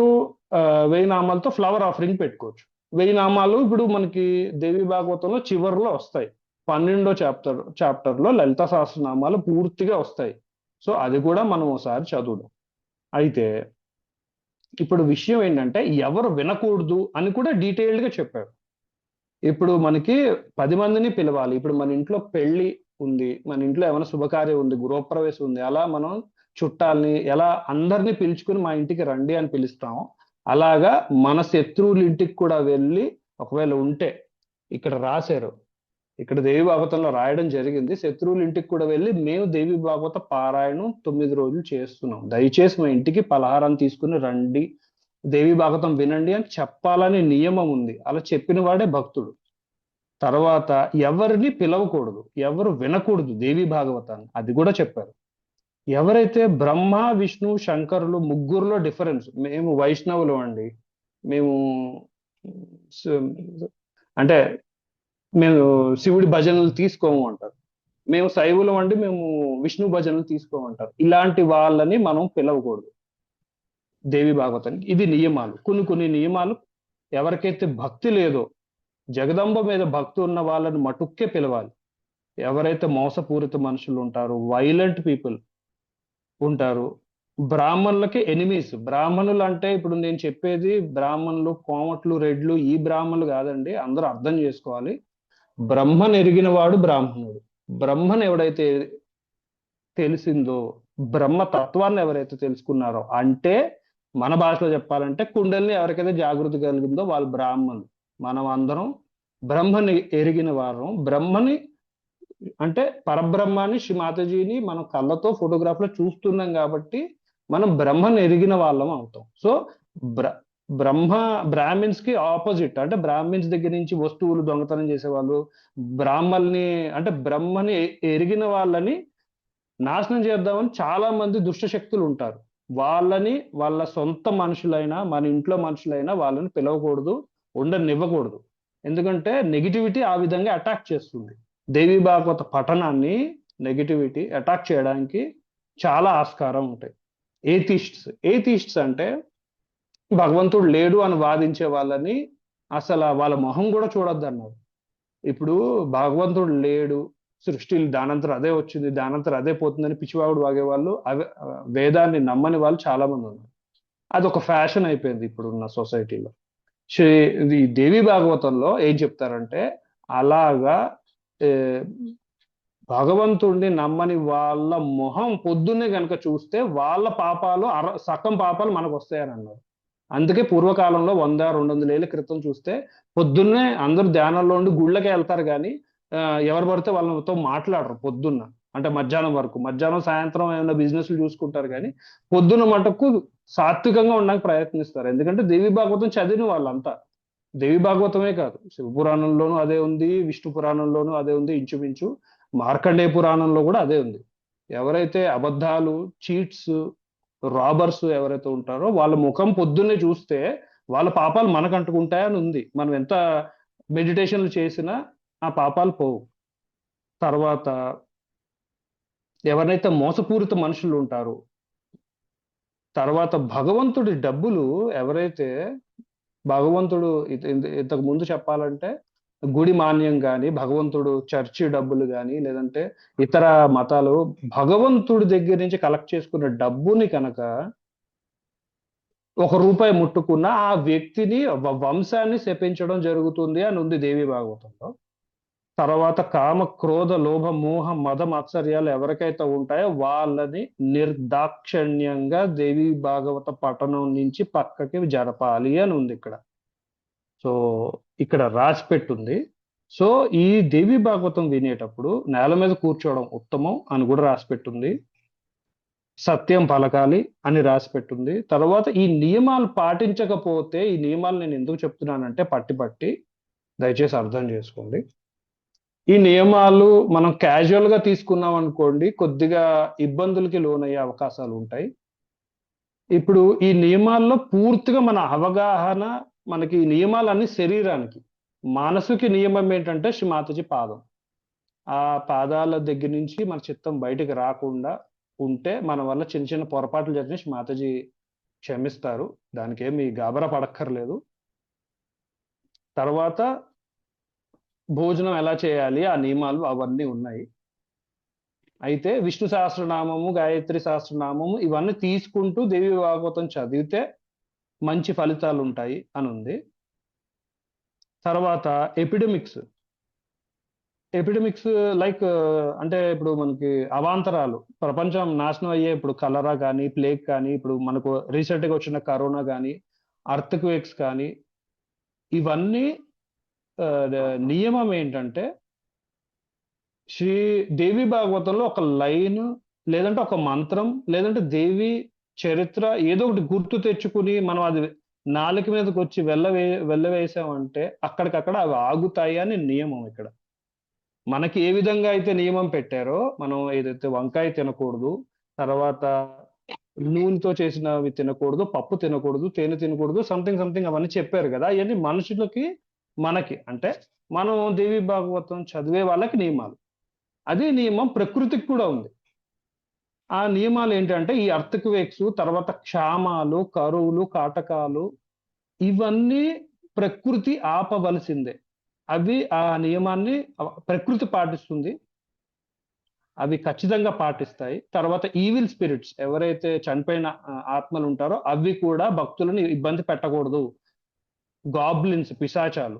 1000 నామాలతో ఫ్లవర్ ఆఫరింగ్ పెట్టుకోవచ్చు. 1000 నామాలు ఇప్పుడు మనకి దేవి భాగవతంలో చివరిలో వస్తాయి. 12వ చాప్టర్లో లలిత సహస్రనామాలు పూర్తిగా వస్తాయి. సో అది కూడా మనం ఒకసారి చదువుదాం. అయితే ఇప్పుడు విషయం ఏంటంటే ఎవరు వినకూడదు అని కూడా డీటెయిల్డ్ గా చెప్పారు. ఇప్పుడు మనకి 10 మందిని పిలవాలి. ఇప్పుడు మన ఇంట్లో పెళ్లి ఉంది, మన ఇంట్లో ఏమైనా శుభకార్యం ఉంది, గృహప్రవేశం ఉంది, అలా మనం చుట్టాలని ఎలా అందరినీ పిలుచుకుని మా ఇంటికి రండి అని పిలుస్తాం. అలాగా మన శత్రువుల ఇంటికి కూడా వెళ్ళి, ఒకవేళ ఉంటే ఇక్కడ రాశారు, ఇక్కడ దేవి భాగవతంలో రాయడం జరిగింది, శత్రువుల ఇంటికి కూడా వెళ్ళి మేము దేవి భాగవత పారాయణం 9 రోజులు చేస్తున్నాం, దయచేసి మా ఇంటికి పలహారం తీసుకుని రండి, దేవి భాగవతం వినండి అని చెప్పాలని నియమం ఉంది. అలా చెప్పిన వాడే భక్తుడు. తర్వాత ఎవరిని పిలవకూడదు, ఎవరు వినకూడదు దేవి భాగవతాన్ని, అది కూడా చెప్పారు. ఎవరైతే బ్రహ్మ విష్ణు శంకరులు ముగ్గురులో డిఫరెన్స్, మేము వైష్ణవులు అండి, మేము స- అంటే మేము శివుడి భజనలు తీసుకోము అంటారు, మేము శైవులం అండి, మేము విష్ణు భజనలు తీసుకోమంటారు. ఇలాంటి వాళ్ళని మనం పిలవకూడదు దేవి భాగవతానికి. ఇది నియమాలు, కొన్ని నియమాలు. ఎవరికైతే భక్తి లేదో, జగదంబ మీద భక్తి ఉన్న వాళ్ళని మటుక్కే పిలవాలి. ఎవరైతే మోసపూరిత మనుషులు ఉంటారో, వైలెంట్ పీపుల్ ఉంటారు, బ్రాహ్మణులకి ఎనిమీస్. బ్రాహ్మణులు అంటే ఇప్పుడు నేను చెప్పేది బ్రాహ్మణులు కోమట్లు రెడ్లు ఈ బ్రాహ్మణులు కాదండి, అందరూ అర్థం చేసుకోవాలి. బ్రహ్మను ఎరిగిన వాడు బ్రాహ్మణుడు. బ్రహ్మను ఎవడైతే తెలిసిందో, బ్రహ్మ తత్వాన్ని ఎవరైతే తెలుసుకున్నారో, అంటే మన భాషలో చెప్పాలంటే కుండలిని ఎవరికైతే జాగృతి కలిగిందో వాళ్ళు బ్రాహ్మణులు. మనం అందరం బ్రహ్మని ఎరిగిన వారం. బ్రహ్మని అంటే పరబ్రహ్మాన్ని శ్రీ మాతాజీని మనం కళ్ళతో ఫోటోగ్రాఫ్ లో చూస్తున్నాం కాబట్టి మనం బ్రహ్మను ఎరిగిన వాళ్ళం అవుతాం. సో బ్ర బ్రహ్మ బ్రాహ్మిన్స్ కి ఆపోజిట్. అంటే బ్రాహ్మిన్స్ దగ్గర నుంచి వస్తువులు దొంగతనం చేసేవాళ్ళు, బ్రాహ్మల్ని అంటే బ్రహ్మని ఎరిగిన వాళ్ళని నాశనం చేద్దామని చాలా మంది దుష్ట శక్తులు ఉంటారు. వాళ్ళని వాళ్ళ సొంత మనుషులైనా మన ఇంట్లో మనుషులైనా వాళ్ళని పిలవకూడదు, ఉండనివ్వకూడదు. ఎందుకంటే నెగిటివిటీ ఆ విధంగా అటాక్ చేస్తుంది. దేవి భాగవత పఠనాన్ని నెగిటివిటీ అటాక్ చేయడానికి చాలా ఆస్కారం ఉంటాయి. ఏథిస్ట్స్ అంటే భగవంతుడు లేడు అని వాదించే వాళ్ళని అసలు వాళ్ళ మొహం కూడా చూడొద్దు అన్నారు. ఇప్పుడు భగవంతుడు లేడు, సృష్టి దానంతరం అదే వచ్చింది, దానంతరం అదే పోతుందని పిచ్చివాగుడు వాగే వాళ్ళు, వేదాన్ని నమ్మని వాళ్ళు చాలా మంది ఉన్నారు. అది ఒక ఫ్యాషన్ అయిపోయింది ఇప్పుడున్న సొసైటీలో. శ్రీ ఇది దేవి భాగవతంలో ఏం చెప్తారంటే, అలాగా ఏ, భగవంతుడిని నమ్మని వాళ్ళ మొహం పొద్దున్నే గనక చూస్తే వాళ్ళ పాపాలు సగం పాపాలు మనకు వస్తాయని అన్నారు. అందుకే పూర్వకాలంలో 100-200 ఏళ్ల క్రితం చూస్తే పొద్దున్నే అందరూ ధ్యానంలో ఉండి గుళ్ళకే వెళ్తారు, కానీ ఎవరు పడితే వాళ్ళతో మాట్లాడరు పొద్దున్న. అంటే మధ్యాహ్నం వరకు, మధ్యాహ్నం సాయంత్రం ఏమైనా బిజినెస్లు చూసుకుంటారు, కానీ పొద్దున్న మటుకు సాత్వికంగా ఉండడానికి ప్రయత్నిస్తారు. ఎందుకంటే దేవి భాగవతం చదివిన వాళ్ళంతా. దేవి భాగవతమే కాదు, శివ పురాణంలోనూ అదే ఉంది, విష్ణు పురాణంలోనూ అదే ఉంది, ఇంచుమించు మార్కండేయ పురాణంలో కూడా అదే ఉంది. ఎవరైతే అబద్ధాలు, చీట్స్, రాబర్స్ ఎవరైతే ఉంటారో వాళ్ళ ముఖం పొద్దున్నే చూస్తే వాళ్ళ పాపాలు మనకు అంటుకుంటాయని ఉంది. మనం ఎంత మెడిటేషన్లు చేసినా ఆ పాపాలు పోవు. తర్వాత ఎవరైతే మోసపూరిత మనుషులు ఉంటారో, తర్వాత భగవంతుడి డబ్బులు ఎవరైతే భగవంతుడు ఇంతకు ముందు చెప్పాలంటే గుడి మాన్యం కానీ, భగవంతుడు చర్చి డబ్బులు కానీ, లేదంటే ఇతర మతాలు భగవంతుడి దగ్గర నుంచి కలెక్ట్ చేసుకున్న డబ్బుని కనుక ₹1 ముట్టుకున్న ఆ వ్యక్తిని వంశాన్ని శపించడం జరుగుతుంది అని ఉంది దేవి భాగవతంలో. తర్వాత కామ క్రోధ లోభ మోహ మద మాత్సర్యాలు ఎవరికైతే ఉంటాయో వాళ్ళని నిర్దాక్షణ్యంగా దేవి భాగవత పఠనం నుంచి పక్కకి జరపాలి అని ఉంది ఇక్కడ. సో ఇక్కడ రాసి పెట్టుంది. సో ఈ దేవి భాగవతం వినేటప్పుడు నేల మీద కూర్చోవడం ఉత్తమం అని కూడా రాసి పెట్టుంది. సత్యం పలకాలి అని రాసి పెట్టుంది. తర్వాత ఈ నియమాలు పాటించకపోతే, ఈ నియమాలు నేను ఎందుకు చెప్తున్నానంటే పట్టి దయచేసి అర్థం చేసుకోండి. ఈ నియమాలు మనం క్యాజువల్ గా తీసుకున్నాం అనుకోండి, కొద్దిగా ఇబ్బందులకి లోనయ్యే అవకాశాలు ఉంటాయి. ఇప్పుడు ఈ నియమాల్లో పూర్తిగా మన అవగాహన, మనకి ఈ నియమాలన్నీ శరీరానికి, మానసుకి నియమం ఏంటంటే శ్రీ మాతాజీ పాదం. ఆ పాదాల దగ్గర నుంచి మన చిత్తం బయటికి రాకుండా ఉంటే మన వల్ల చిన్న చిన్న పొరపాట్లు జరిగినా శ్రీ మాతాజీ క్షమిస్తారు. దానికేమి గాబరా పడక్కర్లేదు. తర్వాత భోజనం ఎలా చేయాలి ఆ నియమాలు అవన్నీ ఉన్నాయి. అయితే విష్ణు సహస్రనామము, గాయత్రి సహస్రనామము ఇవన్నీ తీసుకుంటూ దేవి భాగవతం చదివితే మంచి ఫలితాలుంటాయి అనుంది. తర్వాత ఎపిడమిక్స్. ఎపిడమిక్స్ లైక్ అంటే ఇప్పుడు మనకి అవాంతరాలు, ప్రపంచం నాశనం అయ్యే ఇప్పుడు కలరా గానీ, ప్లేగ్ కానీ, ఇప్పుడు మనకు రీసెంట్‌గా వచ్చిన కరోనా గానీ, అర్త్‌క్వేక్స్ కానీ, ఇవన్నీ నియమం ఏంటంటే శ్రీ దేవి భాగవతంలో ఒక లైను, లేదంటే ఒక మంత్రం, లేదంటే దేవి చరిత్ర ఏదో ఒకటి గుర్తు తెచ్చుకుని మనం అది నాలుక మీదకొచ్చి వెళ్ళవేసామంటే అక్కడికక్కడ అవి ఆగుతాయి అని నియమం ఇక్కడ. మనకి ఏ విధంగా అయితే నియమం పెట్టారో, మనం ఏదైతే వంకాయ తినకూడదు, తర్వాత నూనెతో చేసినవి తినకూడదు, పప్పు తినకూడదు, తేనె తినకూడదు, సంథింగ్ సంథింగ్ అవన్నీ చెప్పారు కదా! అయన్నీ మనుషులకి, మనకి అంటే మనం దేవి భాగవతం చదివే వాళ్ళకి నియమాలు. అదే నియమం ప్రకృతికి కూడా ఉంది. ఆ నియమాలు ఏంటంటే ఈ ఎర్త్‌క్వేక్స్, తర్వాత క్షామాలు, కరువులు, కాటకాలు ఇవన్నీ ప్రకృతి ఆపవలసిందే. అవి ఆ నియమాన్ని ప్రకృతి పాటిస్తుంది. అవి ఖచ్చితంగా పాటిస్తాయి. తర్వాత ఈవిల్ స్పిరిట్స్ ఎవరైతే చనిపోయిన ఆత్మలుంటారో అవి కూడా భక్తులని ఇబ్బంది పెట్టకూడదు. గాబ్లిన్స్ పిశాచాలు,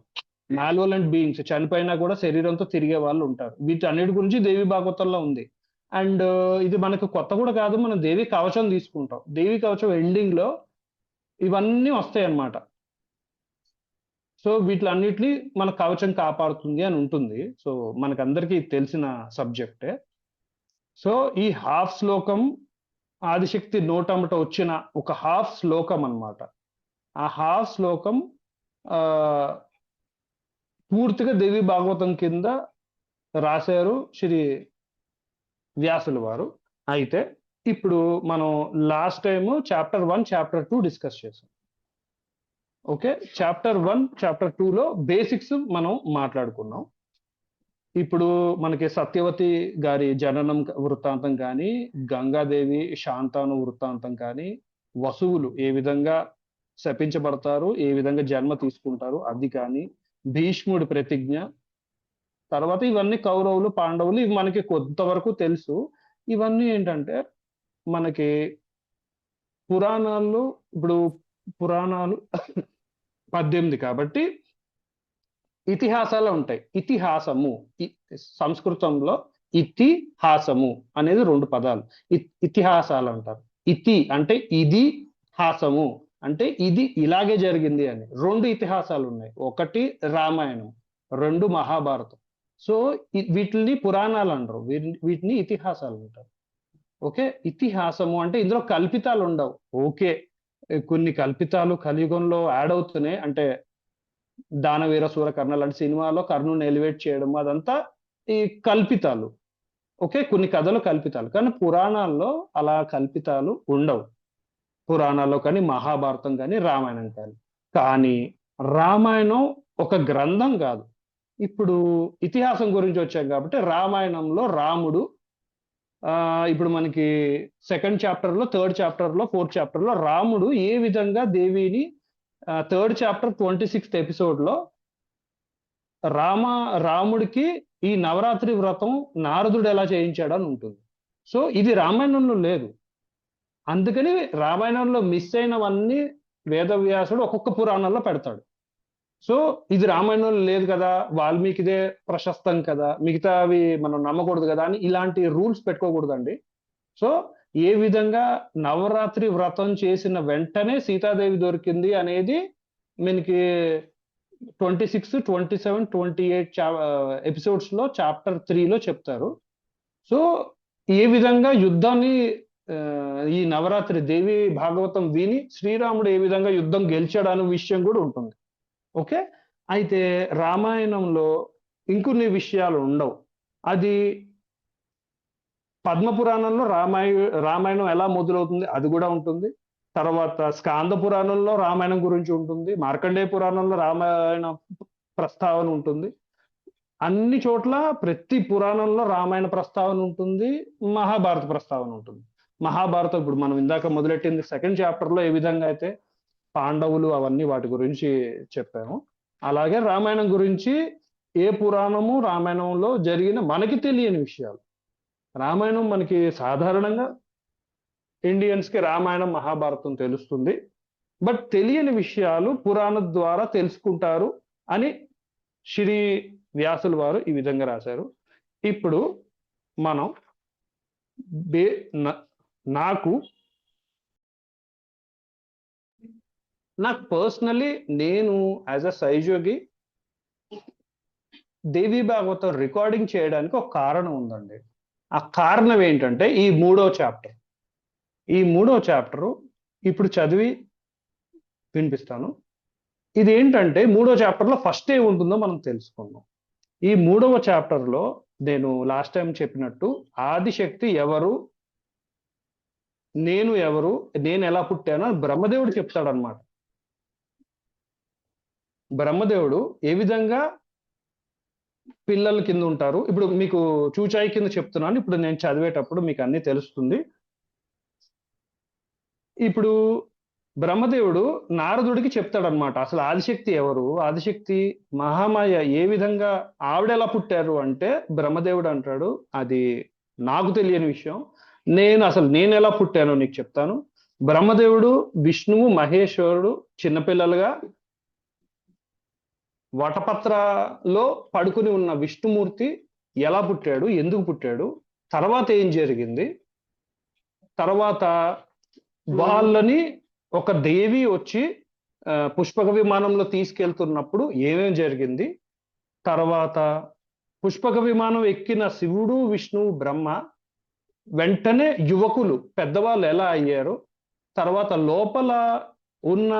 మాల్వోలెంట్ బీయింగ్స్ చనిపోయినా కూడా శరీరంతో తిరిగే వాళ్ళు ఉంటారు. వీటన్నిటి గురించి దేవి భాగవతంలో ఉంది. అండ్ ఇది మనకు కొత్త కూడా కాదు. మనం దేవి కవచం తీసుకుంటాం. దేవి కవచం ఎండింగ్‌లో ఇవన్నీ వస్తాయన్నమాట. సో వీటిలన్నిటిని మన కవచం కాపాడుతుంది అని ఉంటుంది. సో మనకందరికీ తెలిసిన సబ్జెక్టే. సో ఈ హాఫ్ శ్లోకం ఆదిశక్తి నోటమ్మట వచ్చిన ఒక హాఫ్ శ్లోకం అన్నమాట. ఆ హాఫ్ శ్లోకం ఆహ్, పూర్తిగా దేవి భాగవతం కింద రాశారు శ్రీ వ్యాసుల వారు. అయితే ఇప్పుడు మనం last time chapter 1, chapter 2 discuss చేసాం. ఓకే. చాప్టర్ 1, చాప్టర్ 2లో బేసిక్స్ మనం మాట్లాడుకున్నాం. ఇప్పుడు మనకి సత్యవతి గారి జననం వృత్తాంతం కానీ, గంగాదేవి శాంతాను వృత్తాంతం కానీ, వసువులు ఏ విధంగా శపించబడతారు, ఏ విధంగా జన్మ తీసుకుంటారు అది కానీ, భీష్ముడి ప్రతిజ్ఞ, తర్వాత ఇవన్నీ కౌరవులు, పాండవులు ఇవి మనకి కొంతవరకు తెలుసు. ఇవన్నీ ఏంటంటే మనకి పురాణాల్లో ఇప్పుడు పురాణాలు 18 కాబట్టి ఇతిహాసాలు ఉంటాయి. ఇతిహాసము సంస్కృతంలో ఇతిహాసము అనేది 2 పదాలు. ఇతిహాసాలు అంటారు. ఇతి అంటే ఇది, హాసము అంటే ఇది ఇలాగే జరిగింది అని. 2 ఇతిహాసాలు ఉన్నాయి. ఒకటి రామాయణం, 2 మహాభారతం. సో వీటిని పురాణాలు అనరు. వీటిని ఇతిహాసాలు అంటారు. ఓకే. ఇతిహాసము అంటే ఇందులో కల్పితాలు ఉండవు. ఓకే. కొన్ని కల్పితాలు కలియుగంలో యాడ్ అవుతున్నాయి. అంటే దానవీర సూర కర్ణ లాంటి సినిమాలో కర్ణుని ఎలివేట్ చేయడం అదంతా ఈ కల్పితాలు. ఓకే. కొన్ని కథలు కల్పితాలు. కానీ పురాణాల్లో అలా కల్పితాలు ఉండవు. పురాణాల్లో కానీ, మహాభారతం కానీ, రామాయణం కానీ. కానీ రామాయణం ఒక గ్రంథం కాదు. ఇప్పుడు ఇతిహాసం గురించి వచ్చాం కాబట్టి రామాయణంలో రాముడు ఇప్పుడు మనకి సెకండ్ చాప్టర్‌లో, థర్డ్ చాప్టర్‌లో, ఫోర్త్ చాప్టర్‌లో రాముడు ఏ విధంగా దేవిని థర్డ్ చాప్టర్ 26థ్ ఎపిసోడ్‌లో రాముడికి ఈ నవరాత్రి వ్రతం నారదుడు ఎలా చేయించాడని ఉంటుంది. సో ఇది రామాయణంలో లేదు. అందుకని రామాయణంలో మిస్ అయినవన్నీ వేదవ్యాసుడు ఒక్కొక్క పురాణంలో పెడతాడు. సో ఇది రామాయణంలో లేదు కదా! వాల్మీకిదే ప్రశస్తం కదా! మిగతావి మనం నమ్మకూడదు కదా! అని ఇలాంటి రూల్స్ పెట్టుకోకూడదండి. సో ఏ విధంగా నవరాత్రి వ్రతం చేసిన వెంటనే సీతాదేవి దొరికింది అనేది మనకి 26, 27, 28 ఎపిసోడ్స్‌లో చాప్టర్ 3లో చెప్తారు. సో ఏ విధంగా యుద్ధాన్ని ఈ నవరాత్రి దేవి భాగవతం విని శ్రీరాముడు ఏ విధంగా యుద్ధం గెలిచాడు అనే విషయం కూడా ఉంటుంది. ఓకే. అయితే రామాయణంలో ఇంకొన్ని విషయాలు ఉండవు. అది పద్మ పురాణంలో రామాయణం ఎలా మొదలవుతుంది అది కూడా ఉంటుంది. తర్వాత స్కాంద పురాణంలో రామాయణం గురించి ఉంటుంది. మార్కండేయ పురాణంలో రామాయణ ప్రస్తావన ఉంటుంది. అన్ని చోట్ల ప్రతి పురాణంలో రామాయణ ప్రస్తావన ఉంటుంది, మహాభారత ప్రస్తావన ఉంటుంది. మహాభారతం ఇప్పుడు మనం ఇందాక మొదలెట్టింది సెకండ్ చాప్టర్ లో ఏ విధంగా అయితే పాండవులు అవన్నీ వాటి గురించి చెప్పాము, అలాగే రామాయణం గురించి ఏ పురాణము రామాయణంలో జరిగిన మనకి తెలియని విషయాలు. రామాయణం మనకి సాధారణంగా ఇండియన్స్ కి రామాయణం మహాభారతం తెలుస్తుంది, బట్ తెలియని విషయాలు పురాణం ద్వారా తెలుసుకుంటారు అని శ్రీ వ్యాసుల వారు ఈ విధంగా రాశారు. ఇప్పుడు మనం నాకు పర్సనలీ నేను యాజ్ అ సైజోగి దేవి భాగవతం రికార్డింగ్ చేయడానికి ఒక కారణం ఉందండి. ఆ కారణం ఏంటంటే ఈ మూడో చాప్టర్ ఇప్పుడు చదివి వినిపిస్తాను. ఇది ఏంటంటే మూడో చాప్టర్లో ఫస్ట్ ఏ ఉంటుందో మనం తెలుసుకుందాం. ఈ మూడవ చాప్టర్లో నేను లాస్ట్ టైం చెప్పినట్టు ఆదిశక్తి ఎవరు, నేను ఎవరు, నేను ఎలా పుట్టానో బ్రహ్మదేవుడు చెప్తాడనమాట. బ్రహ్మదేవుడు ఏ విధంగా పిల్లల కింద ఉంటారు, ఇప్పుడు మీకు చూచాయి కింద చెప్తున్నాను, ఇప్పుడు నేను చదివేటప్పుడు మీకు అన్ని తెలుస్తుంది. ఇప్పుడు బ్రహ్మదేవుడు నారదుడికి చెప్తాడనమాట అసలు ఆదిశక్తి ఎవరు, ఆదిశక్తి మహామాయ ఏ విధంగా ఆవిడ ఎలా పుట్టారు అంటే బ్రహ్మదేవుడు అంటాడు అది నాకు తెలియని విషయం, నేను ఎలా పుట్టానో నీకు చెప్తాను. బ్రహ్మదేవుడు విష్ణువు మహేశ్వరుడు చిన్నపిల్లలుగా వటపత్రలో పడుకుని ఉన్న విష్ణుమూర్తి ఎలా పుట్టాడు, ఎందుకు పుట్టాడు, తర్వాత ఏం జరిగింది, తర్వాత వాళ్ళని ఒక దేవి వచ్చి పుష్పక విమానంలో తీసుకెళ్తున్నప్పుడు ఏమేం జరిగింది, తర్వాత పుష్పక విమానం ఎక్కిన శివుడు విష్ణువు బ్రహ్మ వెంటనే యువకులు పెద్దవాళ్ళు ఎలా అయ్యారు, తర్వాత లోపల ఉన్న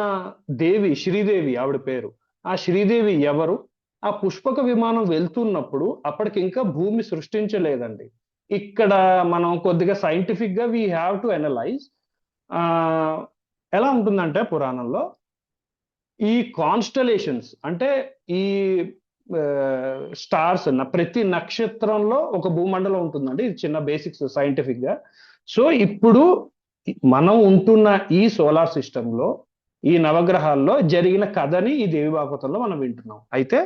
దేవి శ్రీదేవి ఆవిడ పేరు, ఆ శ్రీదేవి ఎవరు, ఆ పుష్పక విమానం వెళ్తున్నప్పుడు అప్పటికి ఇంకా భూమి సృష్టించలేదండి. ఇక్కడ మనం కొద్దిగా సైంటిఫిక్ గా వీ హ్యావ్ టు అనలైజ్. ఎలా ఉంటుందంటే పురాణంలో ఈ కాన్స్టలేషన్స్ అంటే ఈ స్టార్స్ ప్రతి నక్షత్రంలో ఒక భూమండలం ఉంటుందండి. ఇది చిన్న బేసిక్స్ సైంటిఫిక్ గా. సో ఇప్పుడు మనం ఉంటున్న ఈ సోలార్ సిస్టంలో ఈ నవగ్రహాల్లో జరిగిన కథని ఈ దేవి భాగవతంలో మనం వింటున్నాం. అయితే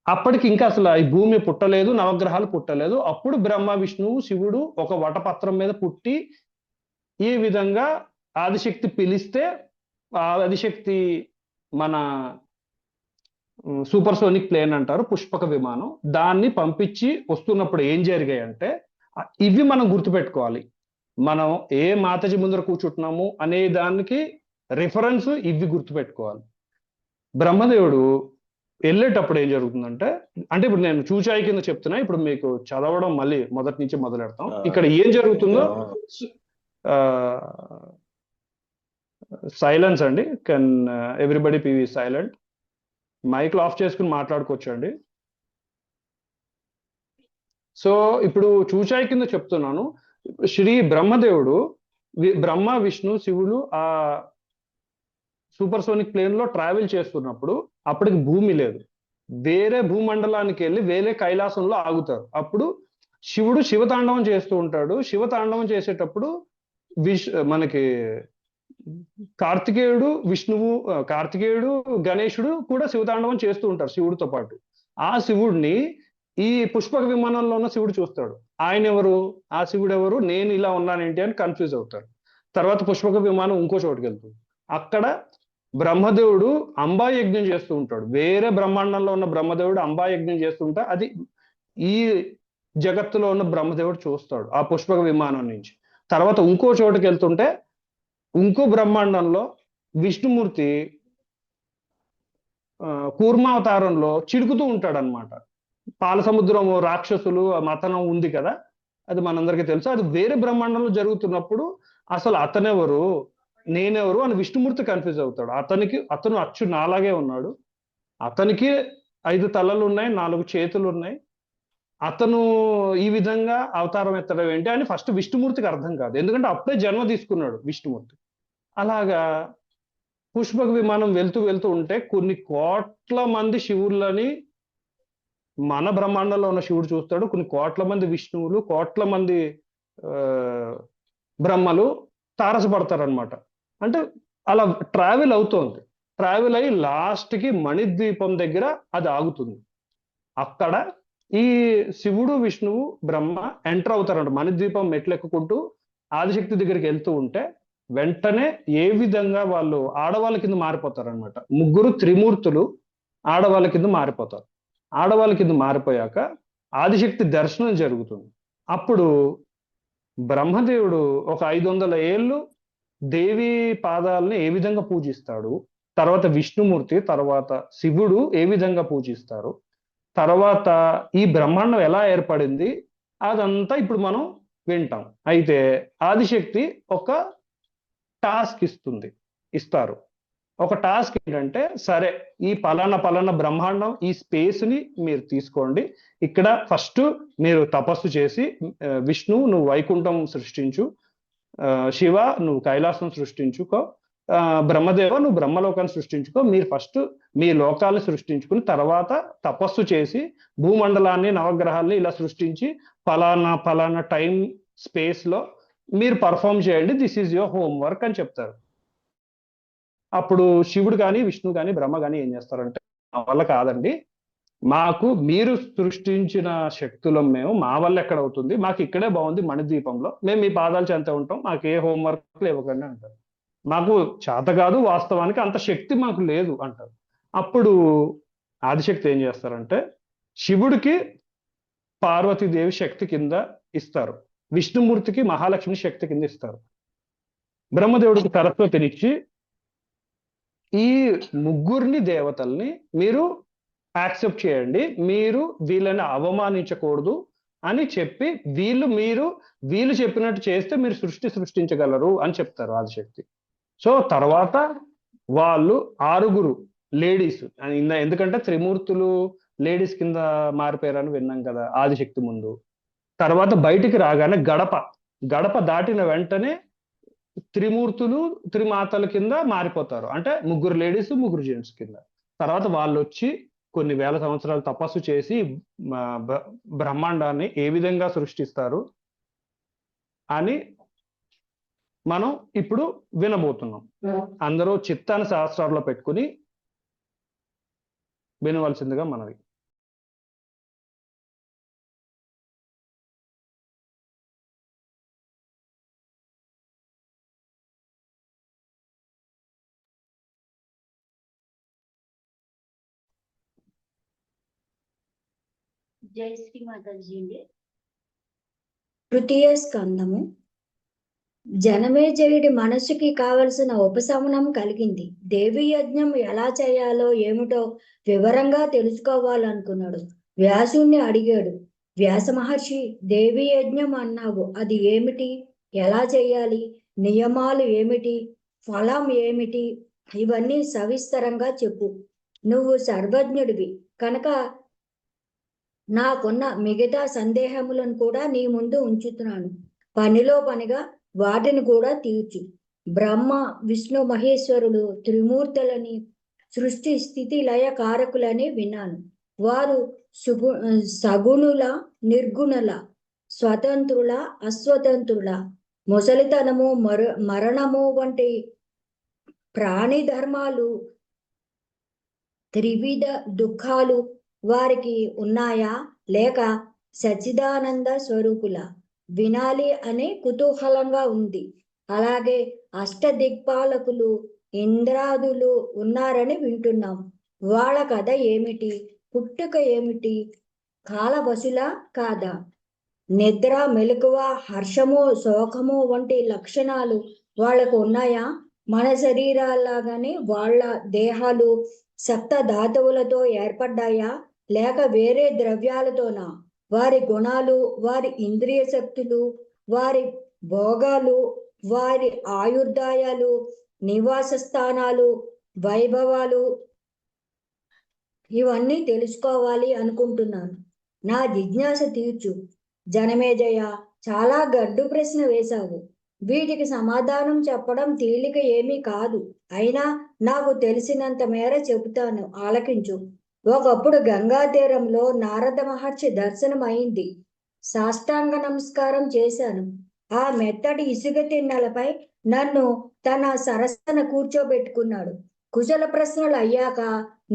అప్పటికి ఇంకా అసలు ఈ భూమి పుట్టలేదు, నవగ్రహాలు పుట్టలేదు. అప్పుడు బ్రహ్మ విష్ణువు శివుడు ఒక వటపత్రం మీద పుట్టి ఈ విధంగా ఆదిశక్తి పిలిస్తే ఆదిశక్తి మన సూపర్ సోనిక్ ప్లేన్ అంటారు, పుష్పక విమానం, దాన్ని పంపించి వస్తున్నప్పుడు ఏం జరిగాయి అంటే ఇవి మనం గుర్తుపెట్టుకోవాలి. మనం ఏ మాతాజీ ముందర కూర్చుంటున్నాము అనే దానికి రిఫరెన్స్ ఇవి గుర్తుపెట్టుకోవాలి. బ్రహ్మదేవుడు వెళ్ళేటప్పుడు ఏం జరుగుతుందంటే, అంటే ఇప్పుడు నేను చూచాయి కింద చెప్తున్నా, ఇప్పుడు మీకు చదవడం మళ్ళీ మొదటి నుంచి మొదలెడతాం. ఇక్కడ ఏం జరుగుతుందో సైలెన్స్ అండి, కెన్ ఎవ్రీబడి పీవీ సైలెంట్, మైక్లు ఆఫ్ చేసుకుని మాట్లాడుకోవచ్చండి. సో ఇప్పుడు చూచాయి కింద చెప్తున్నాను, శ్రీ బ్రహ్మదేవుడు బ్రహ్మ విష్ణు శివులు ఆ సూపర్ సోనిక్ ప్లేన్ లో ట్రావెల్ చేస్తున్నప్పుడు అప్పటికి భూమి లేదు, వేరే భూమండలానికి వెళ్ళి వేరే కైలాసంలో ఆగుతారు. అప్పుడు శివుడు శివతాండవం చేస్తూ ఉంటాడు. శివతాండవం చేసేటప్పుడు మనకి కార్తికేయుడు గణేశుడు కూడా శివతాండవం చేస్తూ ఉంటారు శివుడితో పాటు. ఆ శివుడిని ఈ పుష్పక విమానంలో ఉన్న శివుడు చూస్తాడు. ఆయన ఎవరు, ఆ శివుడు ఎవరు, నేను ఇలా ఉన్నానేంటి అని కన్ఫ్యూజ్ అవుతారు. తర్వాత పుష్పక విమానం ఇంకో చోటుకి వెళ్తుంది. అక్కడ బ్రహ్మదేవుడు అంబా యజ్ఞం చేస్తూ ఉంటాడు. వేరే బ్రహ్మాండంలో ఉన్న బ్రహ్మదేవుడు అంబా యజ్ఞం చేస్తుంటే అది ఈ జగత్తులో ఉన్న బ్రహ్మదేవుడు చూస్తాడు ఆ పుష్పక విమానం నుంచి. తర్వాత ఇంకో చోటుకి వెళ్తుంటే ఇంకో బ్రహ్మాండంలో విష్ణుమూర్తి కూర్మావతారంలో చిడుకుతూ ఉంటాడు అనమాట. పాల సముద్రం రాక్షసులు మతనం ఉంది కదా, అది మనందరికీ తెలుసు. అది వేరే బ్రహ్మాండంలో జరుగుతున్నప్పుడు అసలు అతనెవరు నేనెవరు అని విష్ణుమూర్తి కన్ఫ్యూజ్ అవుతాడు. అతను అచ్చు నాలాగే ఉన్నాడు, అతనికి 5 తలలు ఉన్నాయి, 4 చేతులు ఉన్నాయి, అతను ఈ విధంగా అవతారం ఎత్తడం ఏంటి అని ఫస్ట్ విష్ణుమూర్తికి అర్థం కాదు, ఎందుకంటే అప్పుడే జన్మ తీసుకున్నాడు విష్ణుమూర్తి. అలాగా పుష్పక విమానం వెళ్తూ వెళ్తూ ఉంటే కొన్ని కోట్ల మంది శివులని మన బ్రహ్మాండంలో ఉన్న శివుడు చూస్తాడు, కొన్ని కోట్ల మంది విష్ణువులు, కోట్ల మంది ఆ, బ్రహ్మలు తారసపడతారనమాట. అంటే అలా ట్రావెల్ అవుతోంది. ట్రావెల్ అయ్యి లాస్ట్ కి మణిద్వీపం దగ్గర అది ఆగుతుంది. అక్కడ ఈ శివుడు, విష్ణువు, బ్రహ్మ ఎంటర్ అవుతారంట. మణిద్వీపం మెట్లెక్కుకుంటూ ఆదిశక్తి దగ్గరికి వెళ్తూ ఉంటే వెంటనే ఏ విధంగా వాళ్ళు ఆడవాళ్ళ కింద మారిపోతారనమాట. ముగ్గురు త్రిమూర్తులు ఆడవాళ్ళ కింద మారిపోతారు. ఆడవాళ్ళ కింద మారిపోయాక ఆదిశక్తి దర్శనం జరుగుతుంది. అప్పుడు బ్రహ్మదేవుడు ఒక 500 ఏళ్ళు దేవి పాదాలని ఏ విధంగా పూజిస్తాడు, తర్వాత విష్ణుమూర్తి, తర్వాత శివుడు ఏ విధంగా పూజిస్తారు, తర్వాత ఈ బ్రహ్మాండం ఎలా ఏర్పడింది, అదంతా ఇప్పుడు మనం వింటాం. అయితే ఆదిశక్తి ఒక టాస్క్ ఇస్తారు. ఒక టాస్క్ ఏంటంటే, సరే ఈ పలానా బ్రహ్మాండం ఈ స్పేస్ ని మీరు తీసుకోండి. ఇక్కడ ఫస్ట్ మీరు తపస్సు చేసి విష్ణువు నువ్వు వైకుంఠం సృష్టించు, శివ నువ్వు కైలాసం సృష్టించుకో, బ్రహ్మదేవ నువ్వు బ్రహ్మలోకాన్ని సృష్టించుకో. మీరు ఫస్ట్ మీ లోకాలను సృష్టించుకుని తర్వాత తపస్సు చేసి భూమండలాన్ని నవగ్రహాల్ని ఇలా సృష్టించి పలానా టైం స్పేస్ లో మీరు పర్ఫామ్ చేయండి, దిస్ ఈజ్ యువర్ హోంవర్క్ అని చెప్తారు. అప్పుడు శివుడు కానీ విష్ణువు కానీ బ్రహ్మ కానీ ఏం చేస్తారంటే, మా వల్ల కాదండి, మాకు మీరు సృష్టించిన శక్తులం మేము, మా వల్ల ఎక్కడ అవుతుంది, మాకు ఇక్కడే బాగుంది మణిద్వీపంలో, మేము మీ పాదాలు చెంత ఉంటాం, మాకు ఏ హోంవర్క్ ఇవ్వకండి అంటారు. మాకు చేత కాదు, వాస్తవానికి అంత శక్తి మాకు లేదు అంటారు. అప్పుడు ఆదిశక్తి ఏం చేస్తారంటే, శివుడికి పార్వతీదేవి శక్తి కింద ఇస్తారు, విష్ణుమూర్తికి మహాలక్ష్మి శక్తి కింద ఇస్తారు, బ్రహ్మదేవుడికి సరస్వతినిచ్చి ఈ ముగ్గురిని దేవతల్ని మీరు యాక్సెప్ట్ చేయండి, మీరు వీళ్ళని అవమానించకూడదు అని చెప్పి వీళ్ళు చెప్పినట్టు చేస్తే మీరు సృష్టించగలరు అని చెప్తారు ఆదిశక్తి. సో తర్వాత వాళ్ళు 6 లేడీస్, ఎందుకంటే త్రిమూర్తులు లేడీస్ కింద మారిపోయారని విన్నాం కదా ఆదిశక్తి ముందు. తర్వాత బయటికి రాగానే గడప దాటిన వెంటనే త్రిమూర్తులు త్రిమాతల కింద మారిపోతారు. అంటే 3 లేడీస్ 3 జెంట్స్ కింద. తర్వాత వాళ్ళు వచ్చి కొన్ని వేల సంవత్సరాలు తపస్సు చేసి బ్రహ్మాండాన్ని ఏ విధంగా సృష్టిస్తారు అని మనం ఇప్పుడు వినబోతున్నాం. అందరూ చిత్తాన్ని సహస్రాల్లో పెట్టుకుని వినవలసిందిగా మనవి. జై శ్రీ మాతాజీ అండి. తృతీయ స్కందము. జనమేజయుడి మనస్సుకి కావలసిన ఉపశమనం కలిగింది. దేవి యజ్ఞం ఎలా చేయాలో ఏమిటో వివరంగా తెలుసుకోవాలనుకున్నాడు. వ్యాసుణ్ణి అడిగాడు. వ్యాస మహర్షి, దేవి యజ్ఞం అన్నావు, అది ఏమిటి, ఎలా చేయాలి, నియమాలు ఏమిటి, ఫలం ఏమిటి, ఇవన్నీ సవిస్తరంగా చెప్పు. నువ్వు సర్వజ్ఞుడివి కనుక నాకున్న మిగతా సందేహములను కూడా నీ ముందు ఉంచుతున్నాను. పనిలో పనిగా వాటిని కూడా తీర్చు. బ్రహ్మ విష్ణు మహేశ్వరులు త్రిమూర్తులని సృష్టి స్థితి లయ కారకులని విన్నాను. వారు సగుణుల నిర్గుణుల, స్వతంత్రుల అస్వతంత్రుల, ముసలితనము మరణము వంటి ప్రాణి ధర్మాలు, త్రివిధ దుఃఖాలు వారికి ఉన్నాయా లేక సచ్చిదానంద స్వరూపుల, వినాలి అనే కుతూహలంగా ఉంది. అలాగే అష్టదిక్పాలకులు ఇంద్రాదులు ఉన్నారని వింటున్నాం. వాళ్ళ కథ ఏమిటి, పుట్టుక ఏమిటి, కాలవసులా కాదా, నిద్ర మెలకువ హర్షము శోకము వంటి లక్షణాలు వాళ్లకు ఉన్నాయా, మన శరీరాలాగానే వాళ్ళ దేహాలు సప్త ధాతువులతో ఏర్పడ్డాయా లేక వేరే ద్రవ్యాలతోనా, వారి గుణాలు, వారి ఇంద్రియ శక్తులు, వారి భోగాలు, వారి ఆయుర్దాయాలు, నివాస స్థానాలు, వైభవాలు, ఇవన్నీ తెలుసుకోవాలి అనుకుంటున్నాను. నా జిజ్ఞాస తీర్చు. జనమేజయ, చాలా గడ్డు ప్రశ్న వేశావు. వీటికి సమాధానం చెప్పడం తేలిక ఏమీ కాదు. అయినా నాకు తెలిసినంత మేర చెబుతాను, ఆలకించు. ఒకప్పుడు గంగా తీరంలో నారద మహర్షి దర్శనం అయింది. సాష్టాంగ నమస్కారం చేశాను. ఆ మెత్తటి ఇసుక తిన్నెలపై నన్ను తన సరసన కూర్చోబెట్టుకున్నాడు. కుశల ప్రశ్నలు అయ్యాక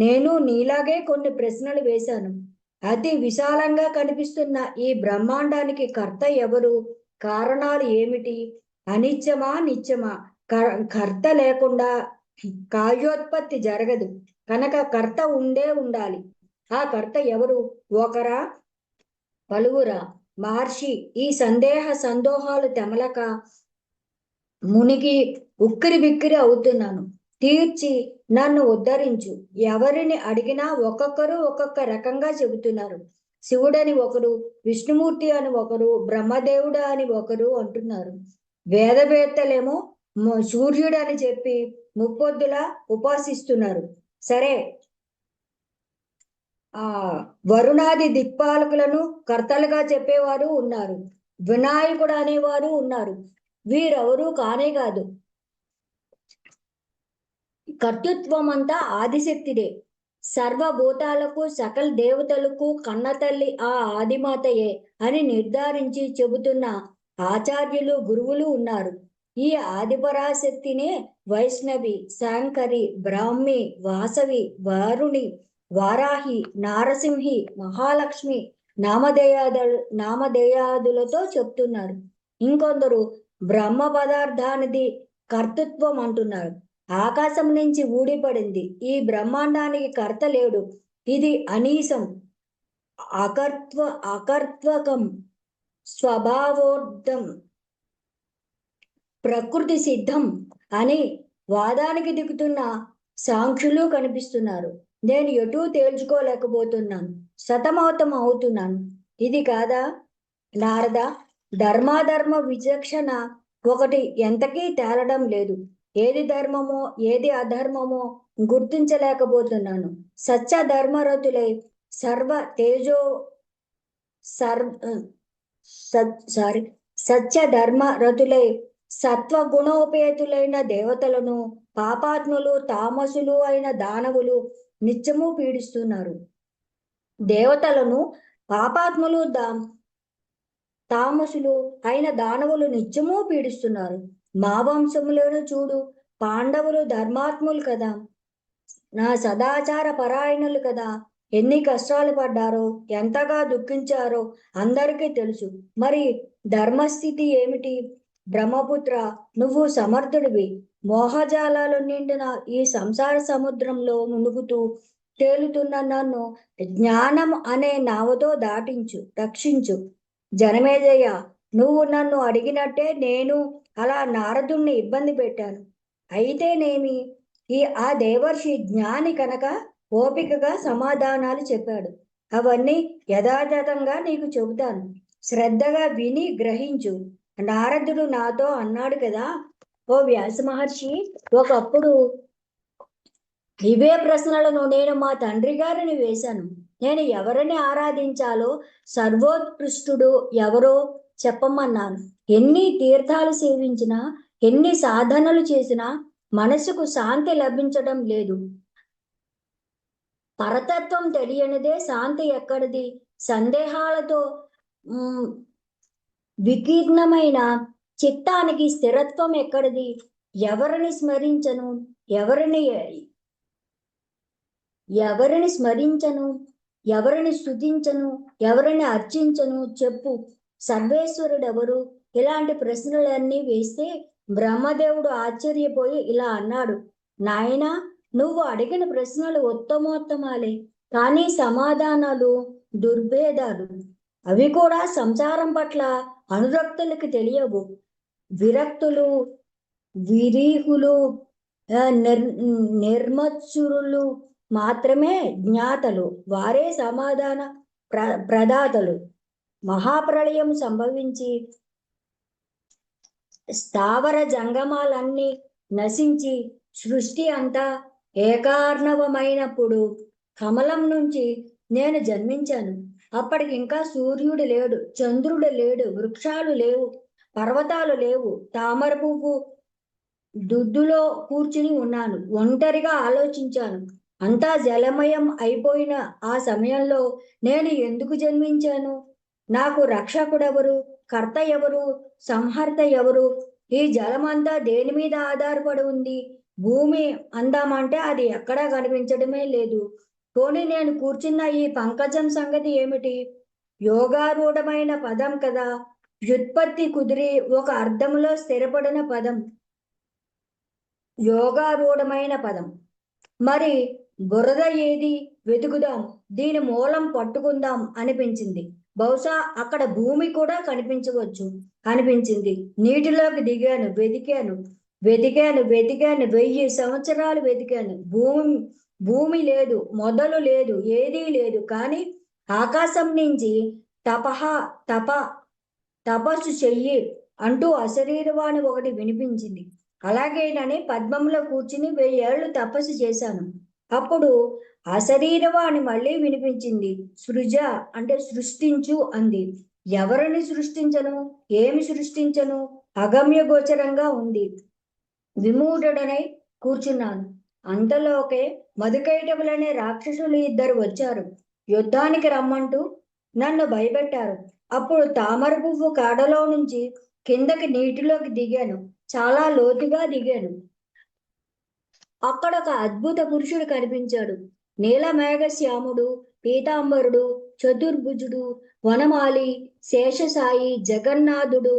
నేను నీలాగే కొన్ని ప్రశ్నలు వేశాను. అతి విశాలంగా కనిపిస్తున్న ఈ బ్రహ్మాండానికి కర్త ఎవరు? కారణాలు ఏమిటి? అనిత్యమా నిత్యమా? కర్త లేకుండా కార్యోత్పత్తి జరగదు కనుక కర్త ఉండే ఉండాలి. ఆ కర్త ఎవరు? ఒకరా, పలువురా? మహర్షి, ఈ సందోహాలు తెమలక మునిగి ఉక్కిరి బిక్కిరి అవుతున్నాను. తీర్చి నన్ను ఉద్ధరించు. ఎవరిని అడిగినా ఒక్కొక్కరు ఒక్కొక్క రకంగా చెబుతున్నారు. శివుడని ఒకరు, విష్ణుమూర్తి అని ఒకరు, బ్రహ్మదేవుడు అని ఒకరు అంటున్నారు. వేదవేత్తలేమో సూర్యుడు అని చెప్పి ముప్పొద్దులా ఉపాసిస్తున్నారు. సరే, వరుణాది దిక్పాలకులను కర్తలుగా చెప్పేవారు ఉన్నారు. వినాయకుడు అనేవారు ఉన్నారు. వీరెవరూ కానే కాదు. కర్తృత్వం అంతా ఆదిశక్తిదే. సర్వభూతాలకు సకల దేవతలకు కన్నతల్లి ఆ ఆదిమాతయే అని నిర్ధారించి చెబుతున్న ఆచార్యులు, గురువులు ఉన్నారు. ఈ ఆదిపరాశక్తినే వైష్ణవి, శాంకరి, బ్రాహ్మి, వాసవి, వారుణి, వారాహి, నారసింహి, మహాలక్ష్మి నామధేయాదులతో చెప్తున్నారు. ఇంకొందరు బ్రహ్మ పదార్థానిది కర్తృత్వం అంటున్నారు. ఆకాశం నుంచి ఊడిపడింది. ఈ బ్రహ్మాండానికి కర్త లేడు. ఇది అనీసం, అకర్త్వకం, స్వభావోద్ధం, ప్రకృతి సిద్ధం అని వాదానికి దిగుతున్న సాంఖ్యులు కనిపిస్తున్నారు. నేను ఎటూ తేల్చుకోలేకపోతున్నాను, సతమతం అవుతున్నాను. ఇది కాదా నారద? ధర్మాధర్మ విచక్షణ ఒకటి ఎంతకీ తేలడం లేదు. ఏది ధర్మమో ఏది అధర్మమో గుర్తించలేకపోతున్నాను. సత్య ధర్మరతులై సర్వ తేజో సత్య ధర్మరతులై సత్వగుణోపేతులైన దేవతలను పాపాత్ములు, తామసులు అయిన దానవులు నిత్యము పీడిస్తున్నారు. దేవతలను పాపాత్ములు, తామసులు అయిన దానవులు నిత్యము పీడిస్తున్నారు. మా వంశములను చూడు, పాండవులు ధర్మాత్ములు కదా, నా సదాచార పరాయణులు కదా. ఎన్ని కష్టాలు పడ్డారో, ఎంతగా దుఃఖించారో అందరికీ తెలుసు. మరి ధర్మస్థితి ఏమిటి? బ్రహ్మపుత్ర, నువ్వు సమర్థుడివి. మోహజాలాలు నిండిన ఈ సంసార సముద్రంలో మునుగుతూ తేలుతున్న నన్ను జ్ఞానం అనే నావతో దాటించు, రక్షించు. జనమేజయ, నువ్వు నన్ను అడిగినట్టే నేను అలా నారదుణ్ణి ఇబ్బంది పెట్టాను. అయితేనేమి, ఆ దేవర్షి జ్ఞాని కనుక ఓపికగా సమాధానాలు చెప్పాడు. అవన్నీ యథాతథంగా నీకు చెబుతాను. శ్రద్ధగా విని గ్రహించు. నారదుడు నాతో అన్నాడు కదా, ఓ వ్యాస మహర్షి, ఒకప్పుడు ఇవే ప్రశ్నలను నేను మా తండ్రి గారిని వేశాను. నేను ఎవరిని ఆరాధించాలో, సర్వోత్కృష్టుడు ఎవరో చెప్పమన్నాను. ఎన్ని తీర్థాలు సేవించినా, ఎన్ని సాధనలు చేసినా మనసుకు శాంతి లభించడం లేదు. పరతత్వం తెలియనిదే శాంతి ఎక్కడిది? సందేహాలతో వికీర్ణమైన చిత్తానికి స్థిరత్వం ఎక్కడిది? ఎవరిని స్మరించను, ఎవరిని స్మరించను, ఎవరిని స్తుతించను, ఎవరిని అర్చించను చెప్పు. సర్వేశ్వరుడెవరు? ఇలాంటి ప్రశ్నలన్నీ వేస్తే బ్రహ్మదేవుడు ఆశ్చర్యపోయి ఇలా అన్నాడు, నాయనా, నువ్వు అడిగిన ప్రశ్నలు ఉత్తమోత్తమాలే, కానీ సమాధానాలు దుర్భేదాలు. అవి కూడా సంసారం పట్ల అనురక్తులకి తెలియవు. విరక్తులు, విరీహులు, నిర్మత్సురులు మాత్రమే జ్ఞాతలు. వారే సమాధాన ప్రదాతలు. మహాప్రళయం సంభవించి స్థావర జంగమాలన్నీ నశించి సృష్టి అంతా ఏకార్ణవమైనప్పుడు కమలం నుంచి నేను జన్మించాను. అప్పటికి ఇంకా సూర్యుడు లేడు, చంద్రుడు లేడు, వృక్షాలు లేవు. పర్వతాలు లేవు. తామర పువ్వు దుద్దులో కూర్చుని ఉన్నాను. ఒంటరిగా ఆలోచించాను. అంతా జలమయం అయిపోయిన ఆ సమయంలో నేను ఎందుకు జన్మించాను? నాకు రక్షకుడెవరు? కర్త ఎవరు? సంహర్త ఎవరు? ఈ జలమంతా దేని మీద ఆధారపడి ఉంది? భూమి అందామంటే అది ఎక్కడా కనిపించడమే లేదు. పోనీ నేను కూర్చున్న ఈ పంకజం సంగతి ఏమిటి? యోగారూఢమైన పదం కదా. వ్యుత్పత్తి కుదిరి ఒక అర్థములో స్థిరపడిన పదం. యోగారూఢమైన పదం. మరి బురద ఏది? వెతుకుదాం, దీని మూలం పట్టుకుందాం అనిపించింది. బహుశా అక్కడ భూమి కూడా కనిపించవచ్చు అనిపించింది. నీటిలోకి దిగాను, వెతికాను, వెతికాను, వెతికాను, 1000 సంవత్సరాలు వెతికాను. భూమి లేదు, మొదలు లేదు, ఏదీ లేదు. కానీ ఆకాశం నుంచి తపహ తప తపస్సు చెయ్యి అంటూ అశరీరవాణి ఒకటి వినిపించింది. అలాగేనని పద్మంలో కూర్చుని 1000 ఏళ్ళు తపస్సు చేశాను. అప్పుడు అశరీరవాణి మళ్ళీ వినిపించింది. సృజ అంటే సృష్టించు అంది. ఎవరిని సృష్టించను? ఏమి సృష్టించను? అగమ్య గోచరంగా ఉంది. విమూఢుడనై కూర్చున్నాను. అంతలోకే మధుకైటవులనే రాక్షసులు 2 వచ్చారు. యుద్ధానికి రమ్మంటూ నన్ను భయపెట్టారు. అప్పుడు తామర పువ్వు కాడలో నుంచి కిందకి నీటిలోకి దిగాను. చాలా లోతుగా దిగాను. అక్కడ ఒక అద్భుత పురుషుడు కనిపించాడు. నీలమేఘశ్యాముడు, పీతాంబరుడు, చతుర్భుజుడు, వనమాలి, శేషసాయి, జగన్నాథుడు,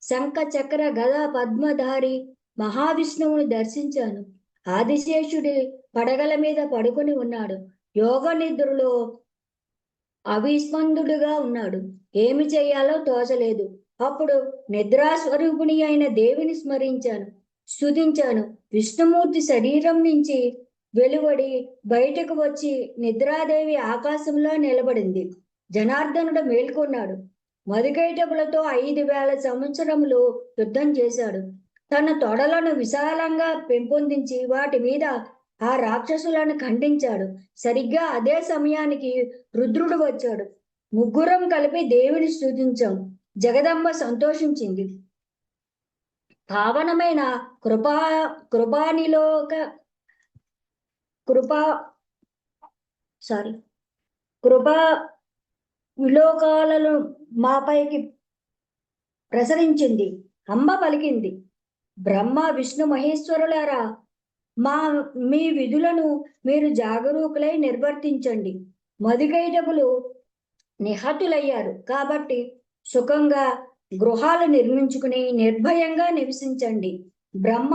శంఖ చక్ర గద పద్మధారి మహావిష్ణువుని దర్శించాను. ఆదిశేషుడి పడగల మీద పడుకొని ఉన్నాడు. యోగ నిద్రలో అవిస్పందుడుగా ఉన్నాడు. ఏమి చేయాలో తోచలేదు. అప్పుడు నిద్రాస్వరూపిణి అయిన దేవిని స్మరించాను, స్తుతించాను. విష్ణుమూర్తి శరీరం నుంచి వెలువడి బయటకు వచ్చి నిద్రాదేవి ఆకాశంలో నిలబడింది. జనార్దనుడు మేల్కొన్నాడు. మధుకైటపులతో 5000 సంవత్సరములు యుద్ధం చేశాడు. తన తొడలను విశాలంగా పెంపొందించి వాటి మీద ఆ రాక్షసులను ఖండించాడు. సరిగ్గా అదే సమయానికి రుద్రుడు వచ్చాడు. ముగ్గురం కలిపి దేవిని స్తుతించాం. జగదంబ సంతోషించింది. పావనమైన కృపా విలోకాలను మాపైకి ప్రసరించింది. అంబ పలికింది, బ్రహ్మ విష్ణు మహేశ్వరులారా, మీ విధులను మీరు జాగరూకులై నిర్వర్తించండి. మధుకైటపులు నిహతులయ్యారు కాబట్టి సుఖంగా గృహాలు నిర్మించుకుని నిర్భయంగా నివసించండి. బ్రహ్మ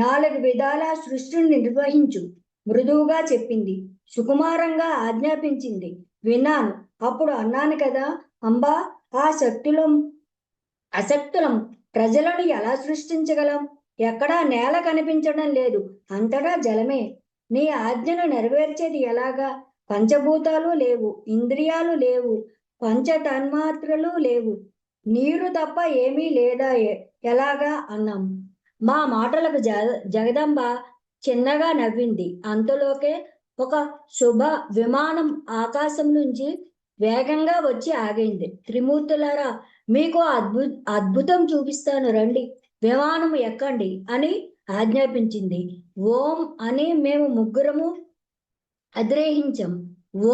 4 విధాల సృష్టిని నిర్వహించు మృదువుగా చెప్పింది. సుకుమారంగా ఆజ్ఞాపించింది. విన్నాను. అప్పుడు అన్నాను కదా, అంబా, అశక్తులం ప్రజలను ఎలా సృష్టించగలం? ఎక్కడా నేల కనిపించడం లేదు, అంతటా జలమే. నీ ఆజ్ఞను నెరవేర్చేది ఎలాగా? పంచభూతాలు లేవు, ఇంద్రియాలు లేవు, పంచ తన్మాత్రలు లేవు, నీరు తప్ప ఏమీ లేదా, ఎలాగా అన్నాం. మా మాటలకు జగదంబ చిన్నగా నవ్వింది. అంతలోకే ఒక శుభ విమానం ఆకాశం నుంచి వేగంగా వచ్చి ఆగింది. త్రిమూర్తులారా, మీకు అద్భుతం చూపిస్తాను, రండి, విమానం ఎక్కండి అని ఆజ్ఞాపించింది. ఓం అని మేము ముగ్గురము అద్రేహించాం.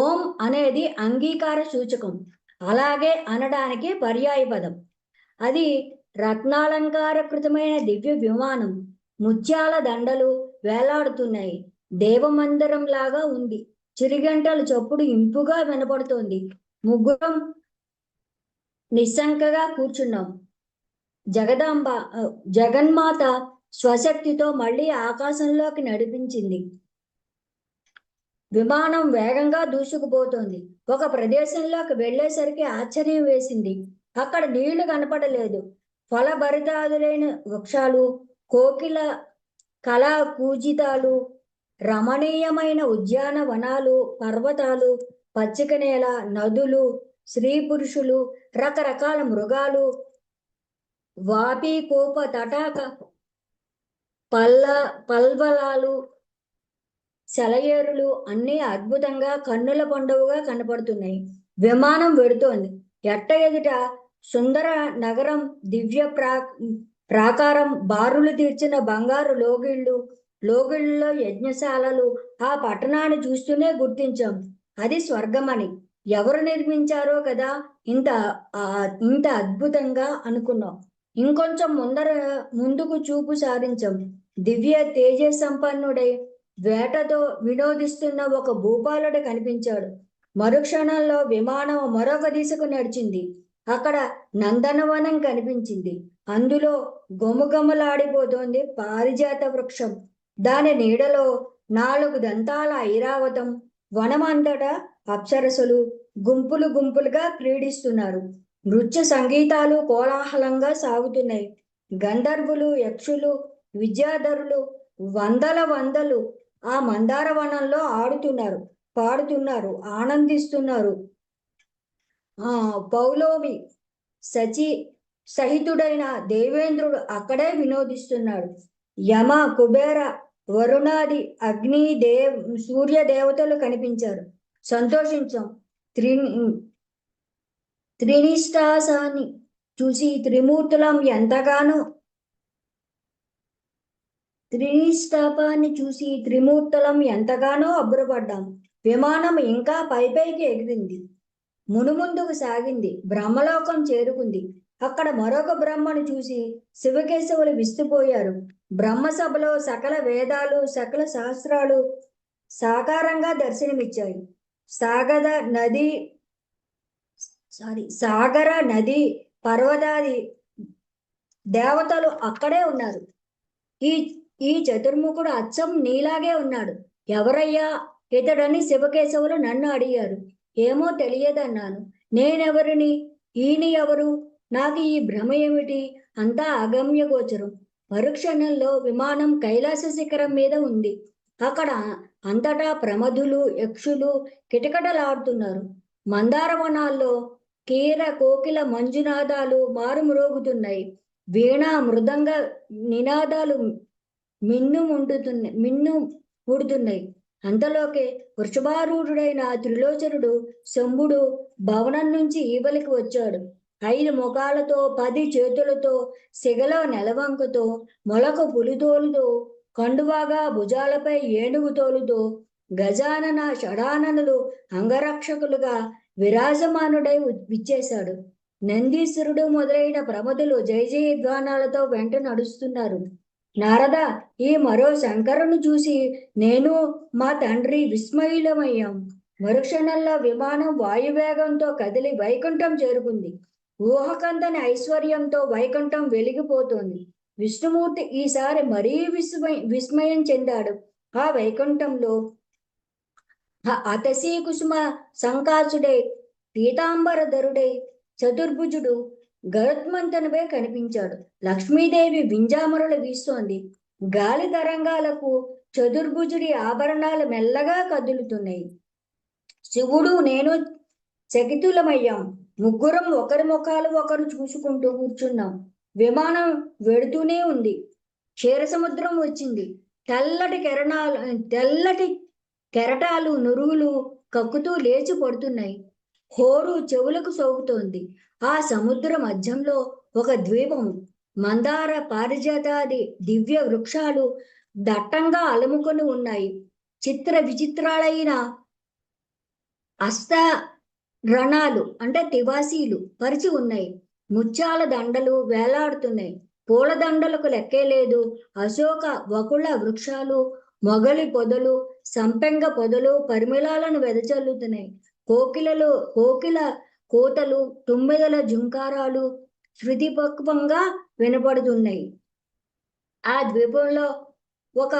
ఓం అనేది అంగీకార సూచకం, అలాగే అనడానికి పర్యాయ పదం. అది రత్నాలంకారకృతమైన దివ్య విమానం. ముత్యాల దండలు వేలాడుతున్నాయి. దేవమందిరం లాగా ఉంది. చిరుగంటల చప్పుడు ఇంపుగా వినపడుతోంది. ముగ్గురం నిస్సంకగా కూర్చున్నాం. జగన్మాత స్వశక్తితో మళ్ళీ ఆకాశంలోకి నడిపించింది. విమానం వేగంగా దూసుకుపోతోంది. ఒక ప్రదేశంలోకి వెళ్లేసరికి ఆశ్చర్యం వేసింది. అక్కడ నీళ్లు కనపడలేదు. ఫలభరితాదులైన వృక్షాలు, కోకిల కళా కూజితాలు, రమణీయమైన ఉద్యానవనాలు, పర్వతాలు, పచ్చిక నేల, నదులు, స్త్రీ పురుషులు, రకరకాల మృగాలు, వాపి కోప తటాక పల్వలాలు, సెలయేరులు అన్నీ అద్భుతంగా కన్నుల పండుగగా కనపడుతున్నాయి. విమానం వెడుతోంది. ఎట్ట ఎదుట సుందర నగరం, దివ్య ప్రాకారం, బారులు తీర్చిన బంగారు లోగిళ్ళలో యజ్ఞశాలలు. ఆ పట్టణాన్ని చూస్తూనే గుర్తించాం అది స్వర్గమని. ఎవరు నిర్మించారో కదా ఇంత ఇంత అద్భుతంగా అనుకున్నాం. ఇంకొంచెం ముందుకు చూపు సారించాం. దివ్య తేజ సంపన్నుడై వేటతో వినోదిస్తున్న ఒక భూపాలుడు కనిపించాడు. మరుక్షణంలో విమానం మరొక దిశకు నడిచింది. అక్కడ నందనవనం కనిపించింది. అందులో గొమగొమలాడిపోతోంది పారిజాత వృక్షం. దాని నీడలో 4 దంతాల ఐరావతం. వనమంతటా అప్సరసలు గుంపులు గుంపులుగా క్రీడిస్తున్నారు. నృత్య సంగీతాలు కోలాహలంగా సాగుతున్నాయి. గంధర్వులు, యక్షులు, విద్యాధరులు వందలు ఆ మందార వనంలో ఆడుతున్నారు, పాడుతున్నారు, ఆనందిస్తున్నారు. పౌలోమి సహితుడైన దేవేంద్రుడు అక్కడే వినోదిస్తున్నాడు. యమ, కుబేర, వరుణాది, అగ్ని, సూర్య దేవతలు కనిపించారు. సంతోషించాం. త్రినిష్టాసాన్ని చూసి త్రిమూర్తులం ఎంతగానో అబ్బురపడ్డాం. విమానం ఇంకా పైకి ఎగిరింది. మునుముందుకు సాగింది. బ్రహ్మలోకం చేరుకుంది. అక్కడ మరొక బ్రహ్మను చూసి శివకేశవులు విస్తుపోయారు. బ్రహ్మసభలో సకల వేదాలు, సకల శాస్త్రాలు సాకారంగా దర్శనమిచ్చాయి. సాగర నది, పర్వతాది దేవతలు అక్కడే ఉన్నారు. ఈ చతుర్ముఖుడు అచ్చం నీలాగే ఉన్నాడు. ఎవరయ్యా ఇతడని శివకేశవులు నన్ను అడిగారు. ఏమో తెలియదన్నాను. నేనెవరిని, ఈయన ఎవరు, నాకు ఈ భ్రమ ఏమిటి? అంతా అగమ్య గోచరం. మరుక్షణంలో విమానం కైలాస శిఖరం మీద ఉంది. అక్కడ అంతటా ప్రమధులు, యక్షులు కిటకిటలాడుతున్నారు. మందారవనాల్లో కీర, కోకిల మంజునాదాలు మారుమ్రోగుతున్నాయి. వీణ, మృదంగ నినాదాలు ముడుతున్నాయి. అంతలోకే వృషభారూఢుడైన త్రిలోచనుడు శంభుడు భవనం నుంచి ఈవలికి వచ్చాడు. 5 ముఖాలతో, 10 చేతులతో, సిగలో నెలవంకతో, మొలక పులితోలుతో, కండువాగా భుజాలపై ఏనుగు తోలుతో, గజానన షడాననులు అంగరక్షకులుగా విరాజమానుడై విచ్చేశాడు. నందీశ్వరుడు మొదలైన ప్రమదులు జయ జయధ్వానాలతో వెంట నడుస్తున్నారు. నారద, ఈ మరో శంకరుని చూసి నేను మా తండ్రి విస్మయులమయ్యాం. మరుక్షణంలో విమానం వాయువేగంతో కదిలి వైకుంఠం చేరుకుంది. ఊహకందని ఐశ్వర్యంతో వైకుంఠం వెలిగిపోతోంది. విష్ణుమూర్తి ఈసారి మరీ విస్మయం చెందాడు. ఆ వైకుంఠంలో అతసీ కుసుమ సంకాసుడై, పీతాంబరధరుడై, చతుర్భుజుడు గరుత్మంతునిపై కనిపించాడు. లక్ష్మీదేవి వింజామరులు వీస్తోంది. గాలి తరంగాలకు చతుర్భుజుడి ఆభరణాలు మెల్లగా కదులుతున్నాయి. శివుడు నేను చకితులమయ్యాం. ముగ్గురం ఒకరి ముఖాలు ఒకరు చూసుకుంటూ కూర్చున్నాం. విమానం వెడుతూనే ఉంది. క్షీరసముద్రం వచ్చింది. తెల్లటి కెరటాలు నురుగులు కక్కుతూ లేచి పడుతున్నాయి. హోరు చెవులకు సోకుతోంది. ఆ సముద్ర మధ్యంలో ఒక ద్వీపం. మందార, పారిజాతాది దివ్య వృక్షాలు దట్టంగా అలుముకొని ఉన్నాయి. చిత్ర విచిత్రాలైన రణాలు అంటే తివాసీలు పరిచి ఉన్నాయి. ముత్యాల దండలు వేలాడుతున్నాయి. పూల దండలకు లెక్కే లేదు. అశోక వకుళ వృక్షాలు, మొగలి పొదలు, సంపెంగ పొదలు పరిమళాలను వెదజల్లుతున్నాయి. కోకిల కోతలు, తుమ్మెదల జుంకారాలు శృతిపక్వంగా వినపడుతున్నాయి. ఆ ద్వీపంలో ఒక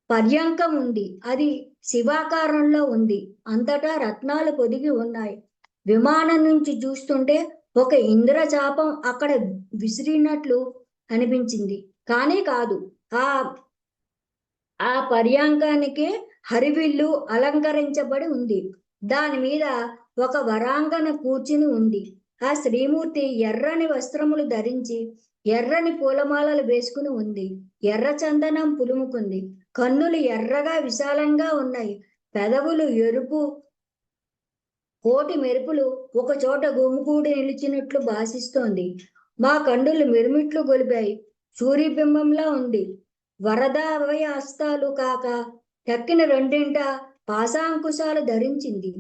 పర్యంకం ఉంది. అది శివాకారంలో ఉంది. అంతటా రత్నాలు పొదిగి ఉన్నాయి. విమానం నుంచి చూస్తుంటే ఒక ఇంద్రచాపం అక్కడ విసిరినట్లు అనిపించింది. కానీ కాదు. ఆ పర్యాంకానికి హరివిల్లు అలంకరించబడి ఉంది. దాని మీద ఒక వరాంగన కూర్చుని ఉంది. ఆ శ్రీమూర్తి ఎర్రని వస్త్రములు ధరించి ఎర్రని పూలమాలలు వేసుకుని ఉంది. ఎర్ర చందనం పులుముకుంది. కన్నులు ఎర్రగా విశాలంగా ఉన్నాయి. పెదవులు ఎరుపు కోటి మెరుపులు ఒక చోట గుమిగూడి నిలిచినట్లు భాసిస్తోంది. మా కండులు మిరుమిట్లు గొలిపాయి. సూర్యబింబంలా ఉంది. వరద అవయ హస్తాలు కాక తక్కిన రెండింట పాశాంకుశాలు ధరించింది.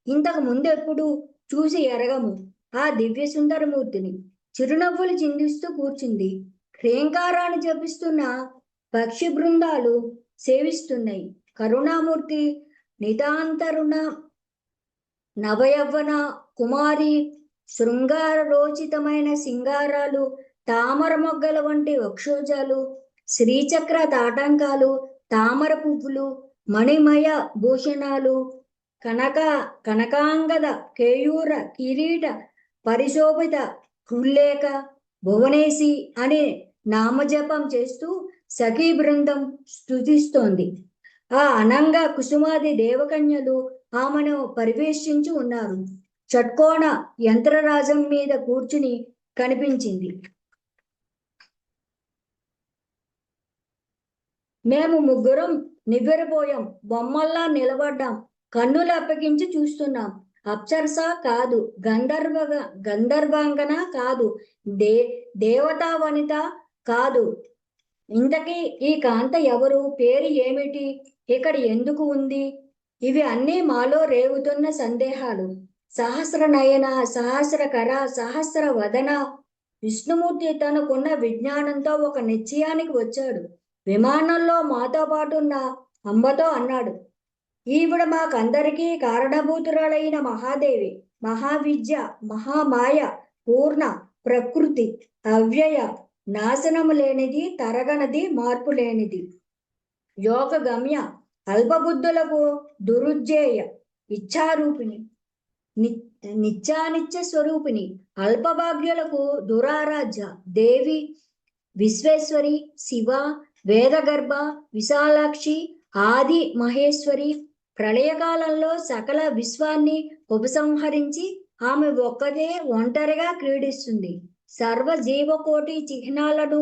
ఇంతకు ముందెప్పుడు చూసి ఎరగము ఆ దివ్య సుందరమూర్తిని. చిరునవ్వులు చిందిస్తూ కూర్చుంది. హ్రీంకారాన్ని జపిస్తున్న పక్షి బృందాలు సేవిస్తున్నాయి. కరుణామూర్తి నితాంతరుణ నవయవ్వన కుమారి శృంగారోచితమైన సింగారాలు, తామర మొగ్గల వంటి వక్షోజాలు, శ్రీచక్ర తాటంకాలు, తామర పువ్వులు, మణిమయ భూషణాలు, కనకాంగద కేయూర కిరీట పరిశోభిత హృల్లేఖ భువనేశి అనే నామజపం చేస్తూ సఖీ బృందం స్తుతిస్తోంది. ఆ అనంగ కుసుమాది దేవకన్యలు ఆమెను పరివేషించి ఉన్నారు. షట్కోణ యంత్రరాజం మీద కూర్చుని కనిపించింది. మేము ముగ్గురం నివ్వెరపోయాం. బొమ్మల్లా నిలబడ్డాం. కన్నులు అప్పగించి చూస్తున్నాం. అప్సరస కాదు, గంధర్వాంగన కాదు, దేవతా వనిత కాదు. ఇంతకీ ఈ కాంత ఎవరు? పేరు ఏమిటి? ఇక్కడ ఎందుకు ఉంది? ఇవి అన్నీ మాలో రేగుతున్న సందేహాలు. సహస్ర నయన, సహస్రకర, సహస్ర వదన విష్ణుమూర్తి తనకున్న విజ్ఞానంతో ఒక నిశ్చయానికి వచ్చాడు. విమానంలో మాతో పాటున్న అంబతో అన్నాడు, ఈవిడ మాకందరికీ కారణభూతురాలైన మహాదేవి, మహావిద్య, మహామాయ, పూర్ణ ప్రకృతి, అవ్యయ, నాశనము లేనిది, తరగనది, మార్పు లేనిది, యోగ గమ్య, అల్పబుద్ధులకు దురుజ్జేయ, ఇచ్చారూపిణి, నిత్యానిత్య స్వరూపిణి, అల్పభాగ్యులకు దురారాధ్య దేవి, విశ్వేశ్వరి, శివ, వేదగర్భ, విశాలాక్షి, ఆది మహేశ్వరి. ప్రళయకాలంలో సకల విశ్వాన్ని ఉపసంహరించి ఆమె ఒక్కదే ఒంటరిగా క్రీడిస్తుంది. సర్వ జీవకోటి చిహ్నాలను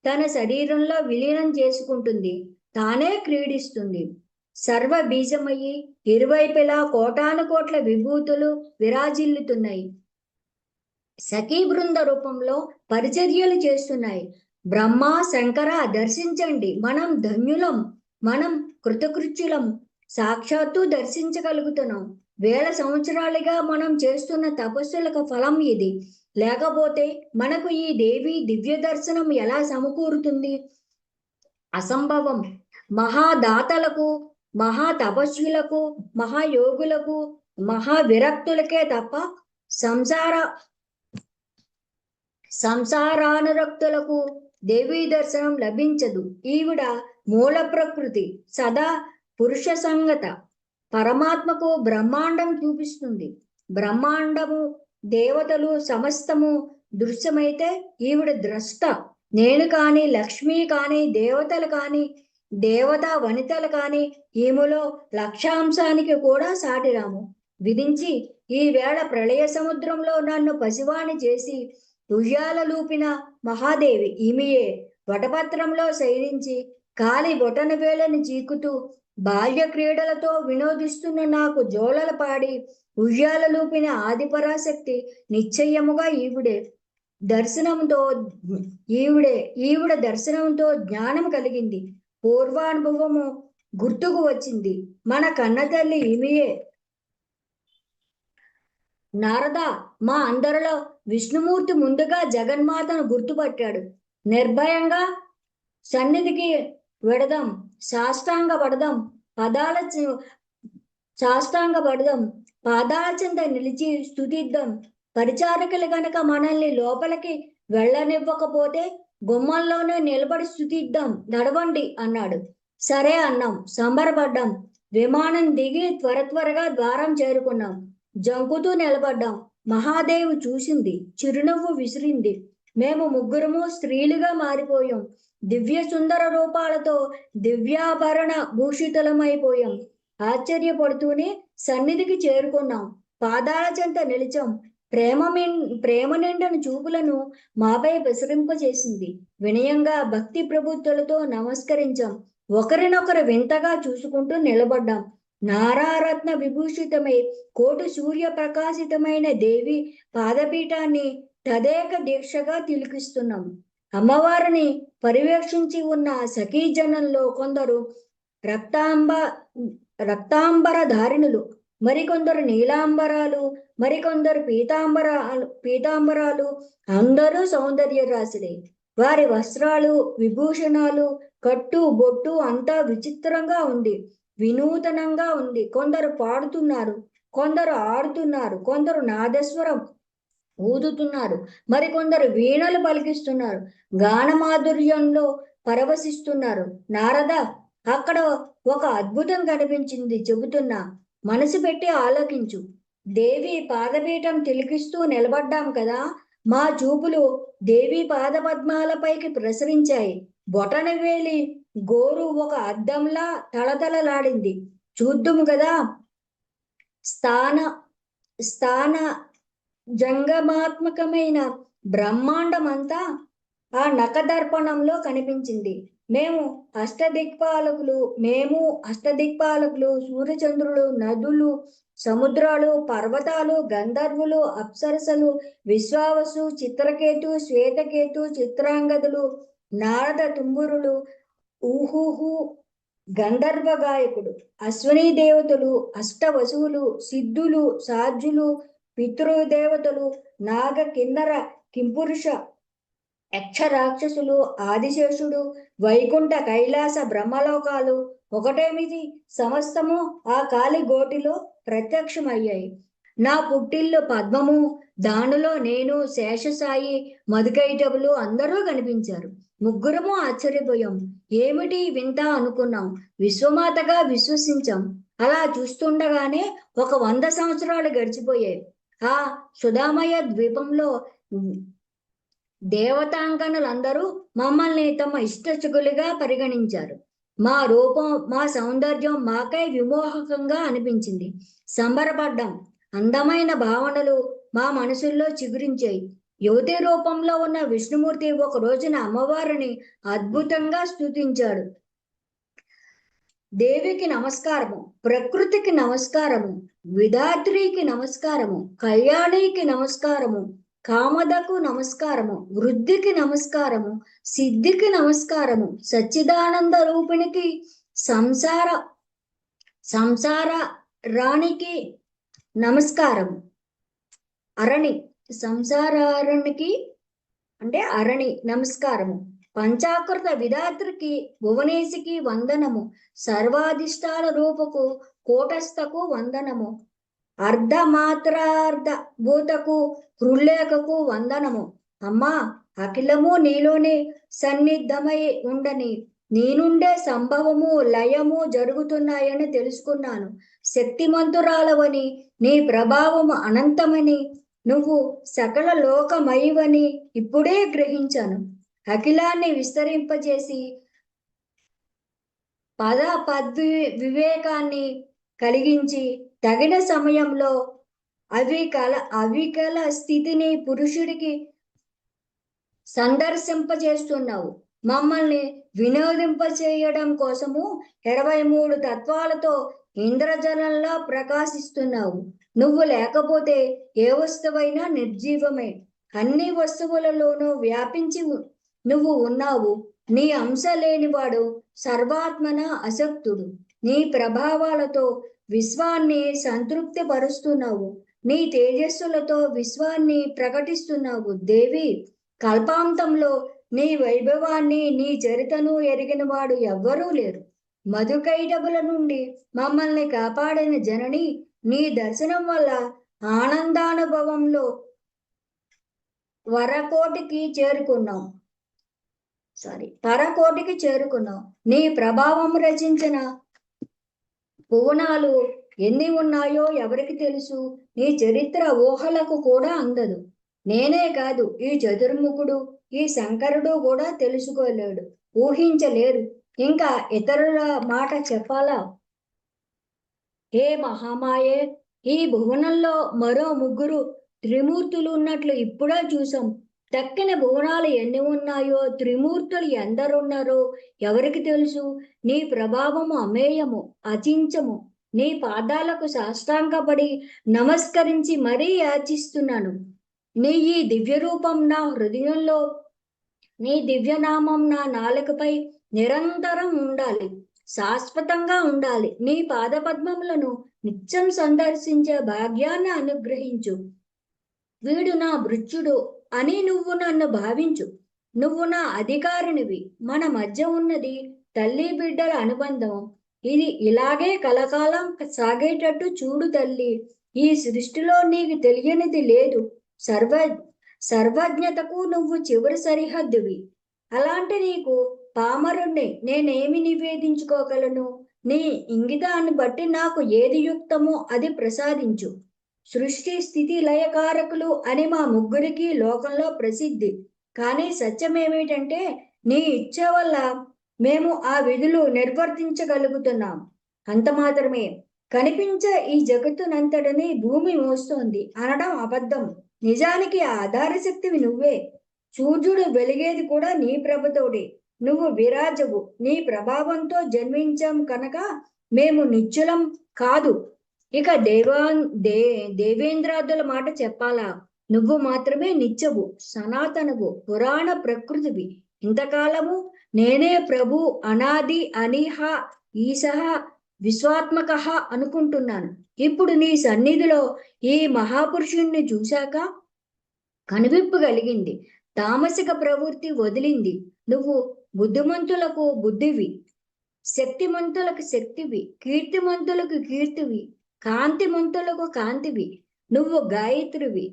తన శరీరంలో విలీనం చేసుకుంటుంది. తానే క్రీడిస్తుంది. సర్వ బీజమయ్యి ఇరువైపులా కోటాను కోట్ల విభూతులు విరాజిల్లుతున్నాయి. సఖీ బృంద రూపంలో పరిచర్యలు చేస్తున్నాయి. బ్రహ్మ, శంకర దర్శించండి, మనం ధన్యులం, మనం కృతకృత్యులం, సాక్షాత్తు దర్శించగలుగుతున్నాం. వేల సంవత్సరాలుగా మనం చేస్తున్న తపస్సులకు ఫలం ఇది. లేకపోతే మనకు ఈ దేవి దివ్య దర్శనం ఎలా సమకూరుతుంది? అసంభవం. మహాదాతలకు, మహా తపస్సులకు, మహాయోగులకు, మహావిరక్తులకే తప్ప సంసారానురక్తులకు దేవీ దర్శనం లభించదు. ఈవిడ మూల ప్రకృతి, సదా పురుష సంగత. పరమాత్మకు బ్రహ్మాండం చూపిస్తుంది. బ్రహ్మాండము, దేవతలు సమస్తము దృశ్యమైతే ఈవిడ ద్రష్ట. నేను కాని, లక్ష్మి కాని, దేవతలు కాని, దేవతా వనితలు కాని ఈమెలో లక్షాంశానికి కూడా సాటిరాము. విధించి ఈవేళ ప్రళయ సముద్రంలో నన్ను పసివాణి చేసి ఉయ్యాల లూపిన మహాదేవి ఈమెయే. వటపత్రంలో శయనించి కాలి బొటన వేలని చీకుతూ బాల్య క్రీడలతో వినోదిస్తున్న నాకు జోలలు పాడి ఉయ్యాల లూపిన ఆదిపరాశక్తి నిశ్చయముగా ఈవిడే. ఈవిడ దర్శనంతో జ్ఞానం కలిగింది. పూర్వానుభవము గుర్తుకు వచ్చింది. మన కన్నతల్లి ఈమెయే. నారద, మా అందరిలో విష్ణుమూర్తి ముందుగా జగన్మాతను గుర్తుపట్టాడు. నిర్భయంగా సన్నిధికి వెడదాం, సాష్టాంగ పడదాం, పాదాల చెంత నిలిచి స్తుతిద్దాం. పరిచారకులు గనక మనల్ని లోపలికి వెళ్ళనివ్వకపోతే గుమ్మంలోనే నిలబడి స్తుతిద్దాం, నడవండి అన్నాడు. సరే అన్నాం, సంబరపడ్డాం. విమానం దిగి త్వరగా ద్వారం చేరుకున్నాం. జంకుతూ నిలబడ్డాం. మహాదేవి చూసింది, చిరునవ్వు విసిరింది. మేము ముగ్గురము స్త్రీలుగా మారిపోయాం. దివ్య సుందర రూపాలతో దివ్యాభరణ భూషితులమైపోయాం. ఆశ్చర్యపడుతూనే సన్నిధికి చేరుకున్నాం. పాదాల చెంత నిలిచాం. ప్రేమ నిండను చూపులను మాపై ప్రసరింపజేసింది. వినయంగా భక్తి ప్రభుత్తులతో నమస్కరించాం. ఒకరినొకరు వింతగా చూసుకుంటూ నిలబడ్డాం. నారారత్న విభూషితమై కోటి సూర్య ప్రకాశితమైన దేవి పాదపీఠాన్ని తదేక దీక్షగా తిలకిస్తున్నాం. అమ్మవారిని పర్యవేక్షించి ఉన్న సఖీజనంలో కొందరు రక్తాంబ రక్తాంబర ధారిణులు, మరికొందరు నీలాంబరాలు, మరికొందరు పీతాంబరాలు, అందరూ సౌందర్య రాశులే. వారి వస్త్రాలు, విభూషణాలు, కట్టు బొట్టు అంతా విచిత్రంగా ఉంది, వినూతనంగా ఉంది. కొందరు పాడుతున్నారు, కొందరు ఆడుతున్నారు, కొందరు నాదస్వరం ఊదుతున్నారు, మరికొందరు వీణలు పలికిస్తున్నారు, గానమాధుర్యంలో పరవశిస్తున్నారు. నారద, అక్కడ ఒక అద్భుతం కనిపించింది, చెబుతున్నా, మనసు పెట్టి ఆలోకించు. దేవి పాదపీఠం తిలకిస్తూ నిలబడ్డాం కదా, మా చూపులు దేవి పాదపద్మాలపైకి ప్రసరించాయి. బొటనవేలి గోరు ఒక అద్దంలా తళతళలాడింది. చూద్దుము కదా, స్థాన స్థాన జంగమాత్మకమైన బ్రహ్మాండమంతా ఆ నఖదర్పణంలో కనిపించింది. మేము అష్టదిక్పాలకులు, సూర్యచంద్రులు, నదులు, సముద్రాలు, పర్వతాలు, గంధర్వులు, అప్సరసలు, విశ్వావసు, చిత్రకేతు, శ్వేతకేతు, చిత్రాంగదులు, నారద తుంబురులు, ఊహుహు గంధర్వ గాయకుడు, అశ్విని దేవతలు, అష్టవసువులు, సిద్ధులు, సాధ్యులు, పితృదేవతలు, నాగ కిన్నర కింపురుష యక్ష రాక్షసులు, ఆదిశేషుడు, వైకుంఠ కైలాస బ్రహ్మలోకాలు, ఒకటేమిది సమస్తము ఆ కాలి గోటిలో ప్రత్యక్షమయ్యాయి. నా పుట్టిల్లు పద్మము, దానిలో నేను, శేషసాయి, మధుకైటవులు అందరూ కనిపించారు. ముగ్గురము ఆశ్చర్యపోయాం. ఏమిటి వింత అనుకున్నాం, విశ్వమాతగా విశ్వసించాం. అలా చూస్తుండగానే 100 సంవత్సరాలు గడిచిపోయాయి. ఆ సుధామయ ద్వీపంలో దేవతాంగనులందరూ మమ్మల్ని తమ ఇష్టచుకులుగా పరిగణించారు. మా రూపం, మా సౌందర్యం మాకై విమోహకంగా అనిపించింది. సంబరపడ్డాం. అందమైన భావనలు మా మనసుల్లో చిగురించాయి. యువతి రూపంలో ఉన్న విష్ణుమూర్తి ఒక రోజున అమ్మవారిని అద్భుతంగా స్తుతించాడు. దేవికి నమస్కారము, ప్రకృతికి నమస్కారము, విధాత్రికి నమస్కారము, కళ్యాణికి నమస్కారము, కామదకు నమస్కారము, వృద్ధికి నమస్కారము, సిద్ధికి నమస్కారము, సచ్చిదానంద రూపిణికి, సంసార రాణికి నమస్కారము, సంసారానికి అంటే అరణి నమస్కారము, పంచాకృత విధాత్రికి, భువనేశికి వందనము, సర్వాధిష్టాన రూపకు, కూటస్థకు వందనము, అర్ధమాత్రార్ధ భూతకు, హృల్లేఖకు వందనము. అమ్మా, అఖిలము నీలోనే సన్నిధమై ఉండని, నీ నుండే సంభవము లయము జరుగుతున్నాయని తెలుసుకున్నాను. శక్తిమంతురాలవని, నీ ప్రభావము అనంతమని, నువ్వు సకల లోకమయివని ఇప్పుడే గ్రహించాను. అఖిలాన్ని విస్తరింపజేసి వివేకాన్ని కలిగించి తగిన సమయంలో అవికల స్థితిని పురుషుడికి సందర్శింపజేస్తున్నావు. మమ్మల్ని వినోదింపచేయడం కోసము 23 తత్వాలతో ఇంద్రజలంలా ప్రకాశిస్తున్నావు. నువ్వు లేకపోతే ఏ వస్తువైనా నిర్జీవమే. అన్ని వస్తువులలోనూ వ్యాపించి నువ్వు ఉన్నావు. నీ అంశ లేనివాడు సర్వాత్మన అశక్తుడు. నీ ప్రభావాలతో విశ్వాన్ని సంతృప్తి పరుస్తున్నావు. నీ తేజస్సులతో విశ్వాన్ని ప్రకటిస్తున్నావు. దేవి, కల్పాంతంలో నీ వైభవాన్ని, నీ చరితను ఎరిగిన వాడు ఎవ్వరూ లేరు. మధుకైటబుల నుండి మమ్మల్ని కాపాడిన జనని, నీ దర్శనం వల్ల ఆనందానుభవంలో పరకోటికి చేరుకున్నాం. నీ ప్రభావం రచించిన భువనాలు ఎన్ని ఉన్నాయో ఎవరికి తెలుసు? నీ చరిత్ర ఊహలకు కూడా అందదు. నేనే కాదు, ఈ చతుర్ముఖుడు, ఈ శంకరుడు కూడా తెలుసుకోలేడు, ఊహించలేరు. ఇంకా ఇతరుల మాట చెప్పాలా? ఏ మహామాయే, ఈ భువనంలో మరో 3 త్రిమూర్తులు ఉన్నట్లు ఇప్పుడే చూసాం. దక్కిన భువనాలు ఎన్ని ఉన్నాయో, త్రిమూర్తులు ఎందరున్నారో ఎవరికి తెలుసు? నీ ప్రభావము అమేయము, అచించము. నీ పాదాలకు సాష్టాంగపడి నమస్కరించి మరీ యాచిస్తున్నాను. నీ ఈ దివ్య రూపం నా హృదయంలో, నీ దివ్యనామం నా నాలుకపై నిరంతరం ఉండాలి, శాశ్వతంగా ఉండాలి. నీ పాదపద్మములను నిత్యం సందర్శించే భాగ్యాన్ని అనుగ్రహించు. వీడు నా భృత్యుడు అని నువ్వు నన్ను భావించు. నువ్వు నా అధికారినివి. మన మధ్య ఉన్నది తల్లి బిడ్డల అనుబంధం. ఇది ఇలాగే కలకాలం సాగేటట్టు చూడు తల్లి. ఈ సృష్టిలో నీకు తెలియనిది లేదు. సర్వ సర్వజ్ఞతకు నువ్వు చివరి సరిహద్దువి. అలాంటి నీకు పామరుణ్ణి నేనేమి నివేదించుకోగలను? నీ ఇంగితాన్ని బట్టి నాకు ఏది యుక్తమో అది ప్రసాదించు. సృష్టి స్థితి లయకారకులు అని మా ముగ్గురికి లోకంలో ప్రసిద్ధి. కానీ సత్యం ఏమిటంటే నీ ఇచ్చ వల్ల మేము ఆ విధులు నిర్వర్తించగలుగుతున్నాం. అంత మాత్రమే. కనిపించే ఈ జగత్తునంతటిని భూమి మోస్తోంది అనడం అబద్ధం. నిజానికి ఆ ఆధార శక్తివి నువ్వే. సూర్యుడు వెలిగేది కూడా నీ ప్రభతోడే. నువ్వు విరాజవు. నీ ప్రభావంతో జన్మించాం కనుక మేము నిశ్చలం కాదు. ఇక దేవేంద్రాదుల మాట చెప్పాలా? నువ్వు మాత్రమే నిత్యవు, సనాతనవు, పురాణ ప్రకృతివి. ఇంతకాలము నేనే ప్రభు, అనాది, అనిహ, ఈశః, విశ్వాత్మక అనుకుంటున్నాను. ఇప్పుడు నీ సన్నిధిలో ఈ మహాపురుషుణ్ణి చూశాక కనువిప్పు కలిగింది. తామసిక ప్రవృత్తి వదిలింది. నువ్వు బుద్ధిమంతులకు బుద్ధివి, శక్తిమంతులకు శక్తివి, కీర్తిమంతులకు కీర్తివి, కాంతిమంతులకు కాంతివి. నువ్వు గాయత్రివి,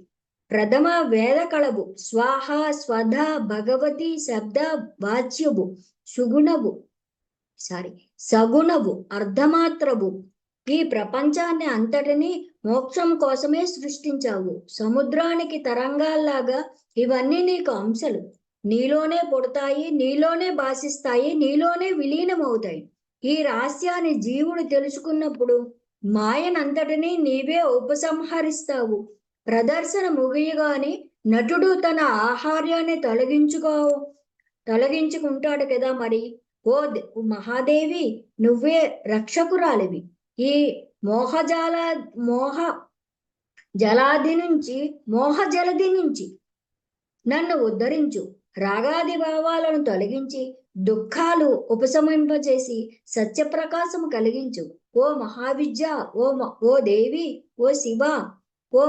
ప్రథమ వేద కళవు, స్వాహ, స్వధ, భగవతి, శబ్ద, వాచ్యవు, సుగుణవు సగుణవు, అర్ధమాత్రవు. ఈ ప్రపంచాన్ని అంతటినీ మోక్షం కోసమే సృష్టించావు. సముద్రానికి తరంగాల్లాగా ఇవన్నీ నీకు అంశలు. నీలోనే పుడతాయి, నీలోనే భాషిస్తాయి, నీలోనే విలీనమవుతాయి. ఈ రహస్యాన్ని జీవుడు తెలుసుకున్నప్పుడు మాయనంతటినీ నీవే ఉపసంహరిస్తావు. ప్రదర్శన ముగియగానే నటుడు తన ఆహార్యాన్ని తొలగించుకుంటాడు కదా మరి. ఓ మహాదేవి, నువ్వే రక్షకురాలివి. ఈ మోహ జలది నుంచి నన్ను ఉద్ధరించు. రాగాది భావాలను తొలగించి దుఃఖాలు ఉపశమింపజేసి సత్యప్రకాశము కలిగించు. ఓ మహావిద్య, ఓ దేవి, ఓ శివ, ఓ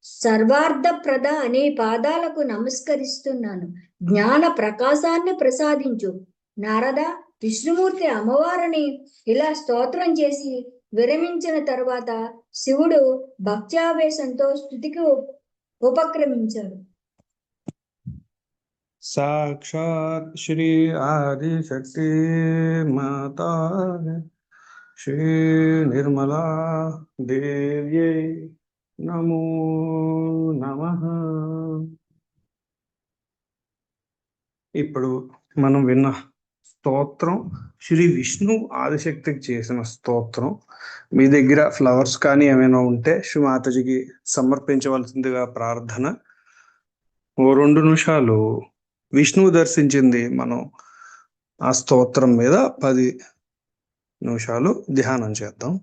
సర్వార్థప్రద, నీ పాదాలకు నమస్కరిస్తున్నాను. జ్ఞాన ప్రకాశాన్ని ప్రసాదించు. నారద, విష్ణుమూర్తి అమ్మవారిని ఇలా స్తోత్రం చేసి విరమించిన తరువాత శివుడు భక్త్యావేశంతో స్తుతికి ఉపక్రమించాడు. సాక్షాత్ శ్రీ ఆదిశక్తి మాతా శ్రీ నిర్మలా దేవ్యై నమో నమః. ఇప్పుడు మనం విన్న స్తోత్రం శ్రీ విష్ణు ఆదిశక్తికి చేసిన స్తోత్రం. మీ దగ్గర ఫ్లవర్స్ కానీ ఏమైనా ఉంటే శ్రీ మాతాజీకి సమర్పించవలసిందిగా ప్రార్థన. ఓ 2 నిమిషాలు విష్ణువు దర్శించింది మనం ఆ స్తోత్రం మీద 10 నిమిషాలు ధ్యానం చేద్దాం.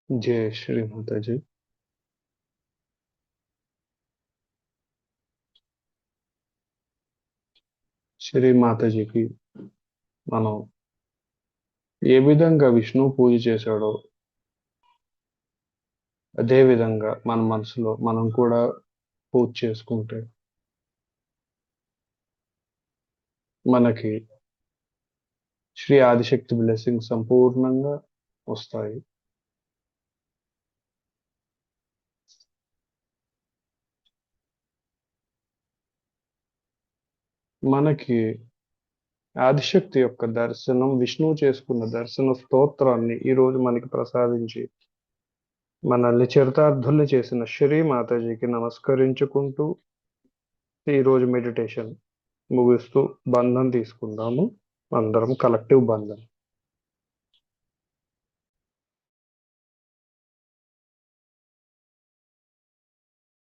జయ శ్రీ మాతాజీ. శ్రీ మాతాజీకి మనం ఏ విధంగా విష్ణువు పూజ చేశాడో అదే విధంగా మన మనసులో మనం కూడా పూజ చేసుకుంటే మనకి శ్రీ ఆదిశక్తి బ్లెస్సింగ్ సంపూర్ణంగా వస్తాయి. మనకి ఆదిశక్తి యొక్క దర్శనం, విష్ణువు చేసుకున్న దర్శన స్తోత్రాన్ని ఈరోజు మనకి ప్రసాదించి మనల్ని చరితార్థుల్ని చేసిన శ్రీ మాతాజీకి నమస్కరించుకుంటూ ఈరోజు మెడిటేషన్ ముగిస్తూ బంధం తీసుకుందాము. అందరం కలెక్టివ్ బంధం.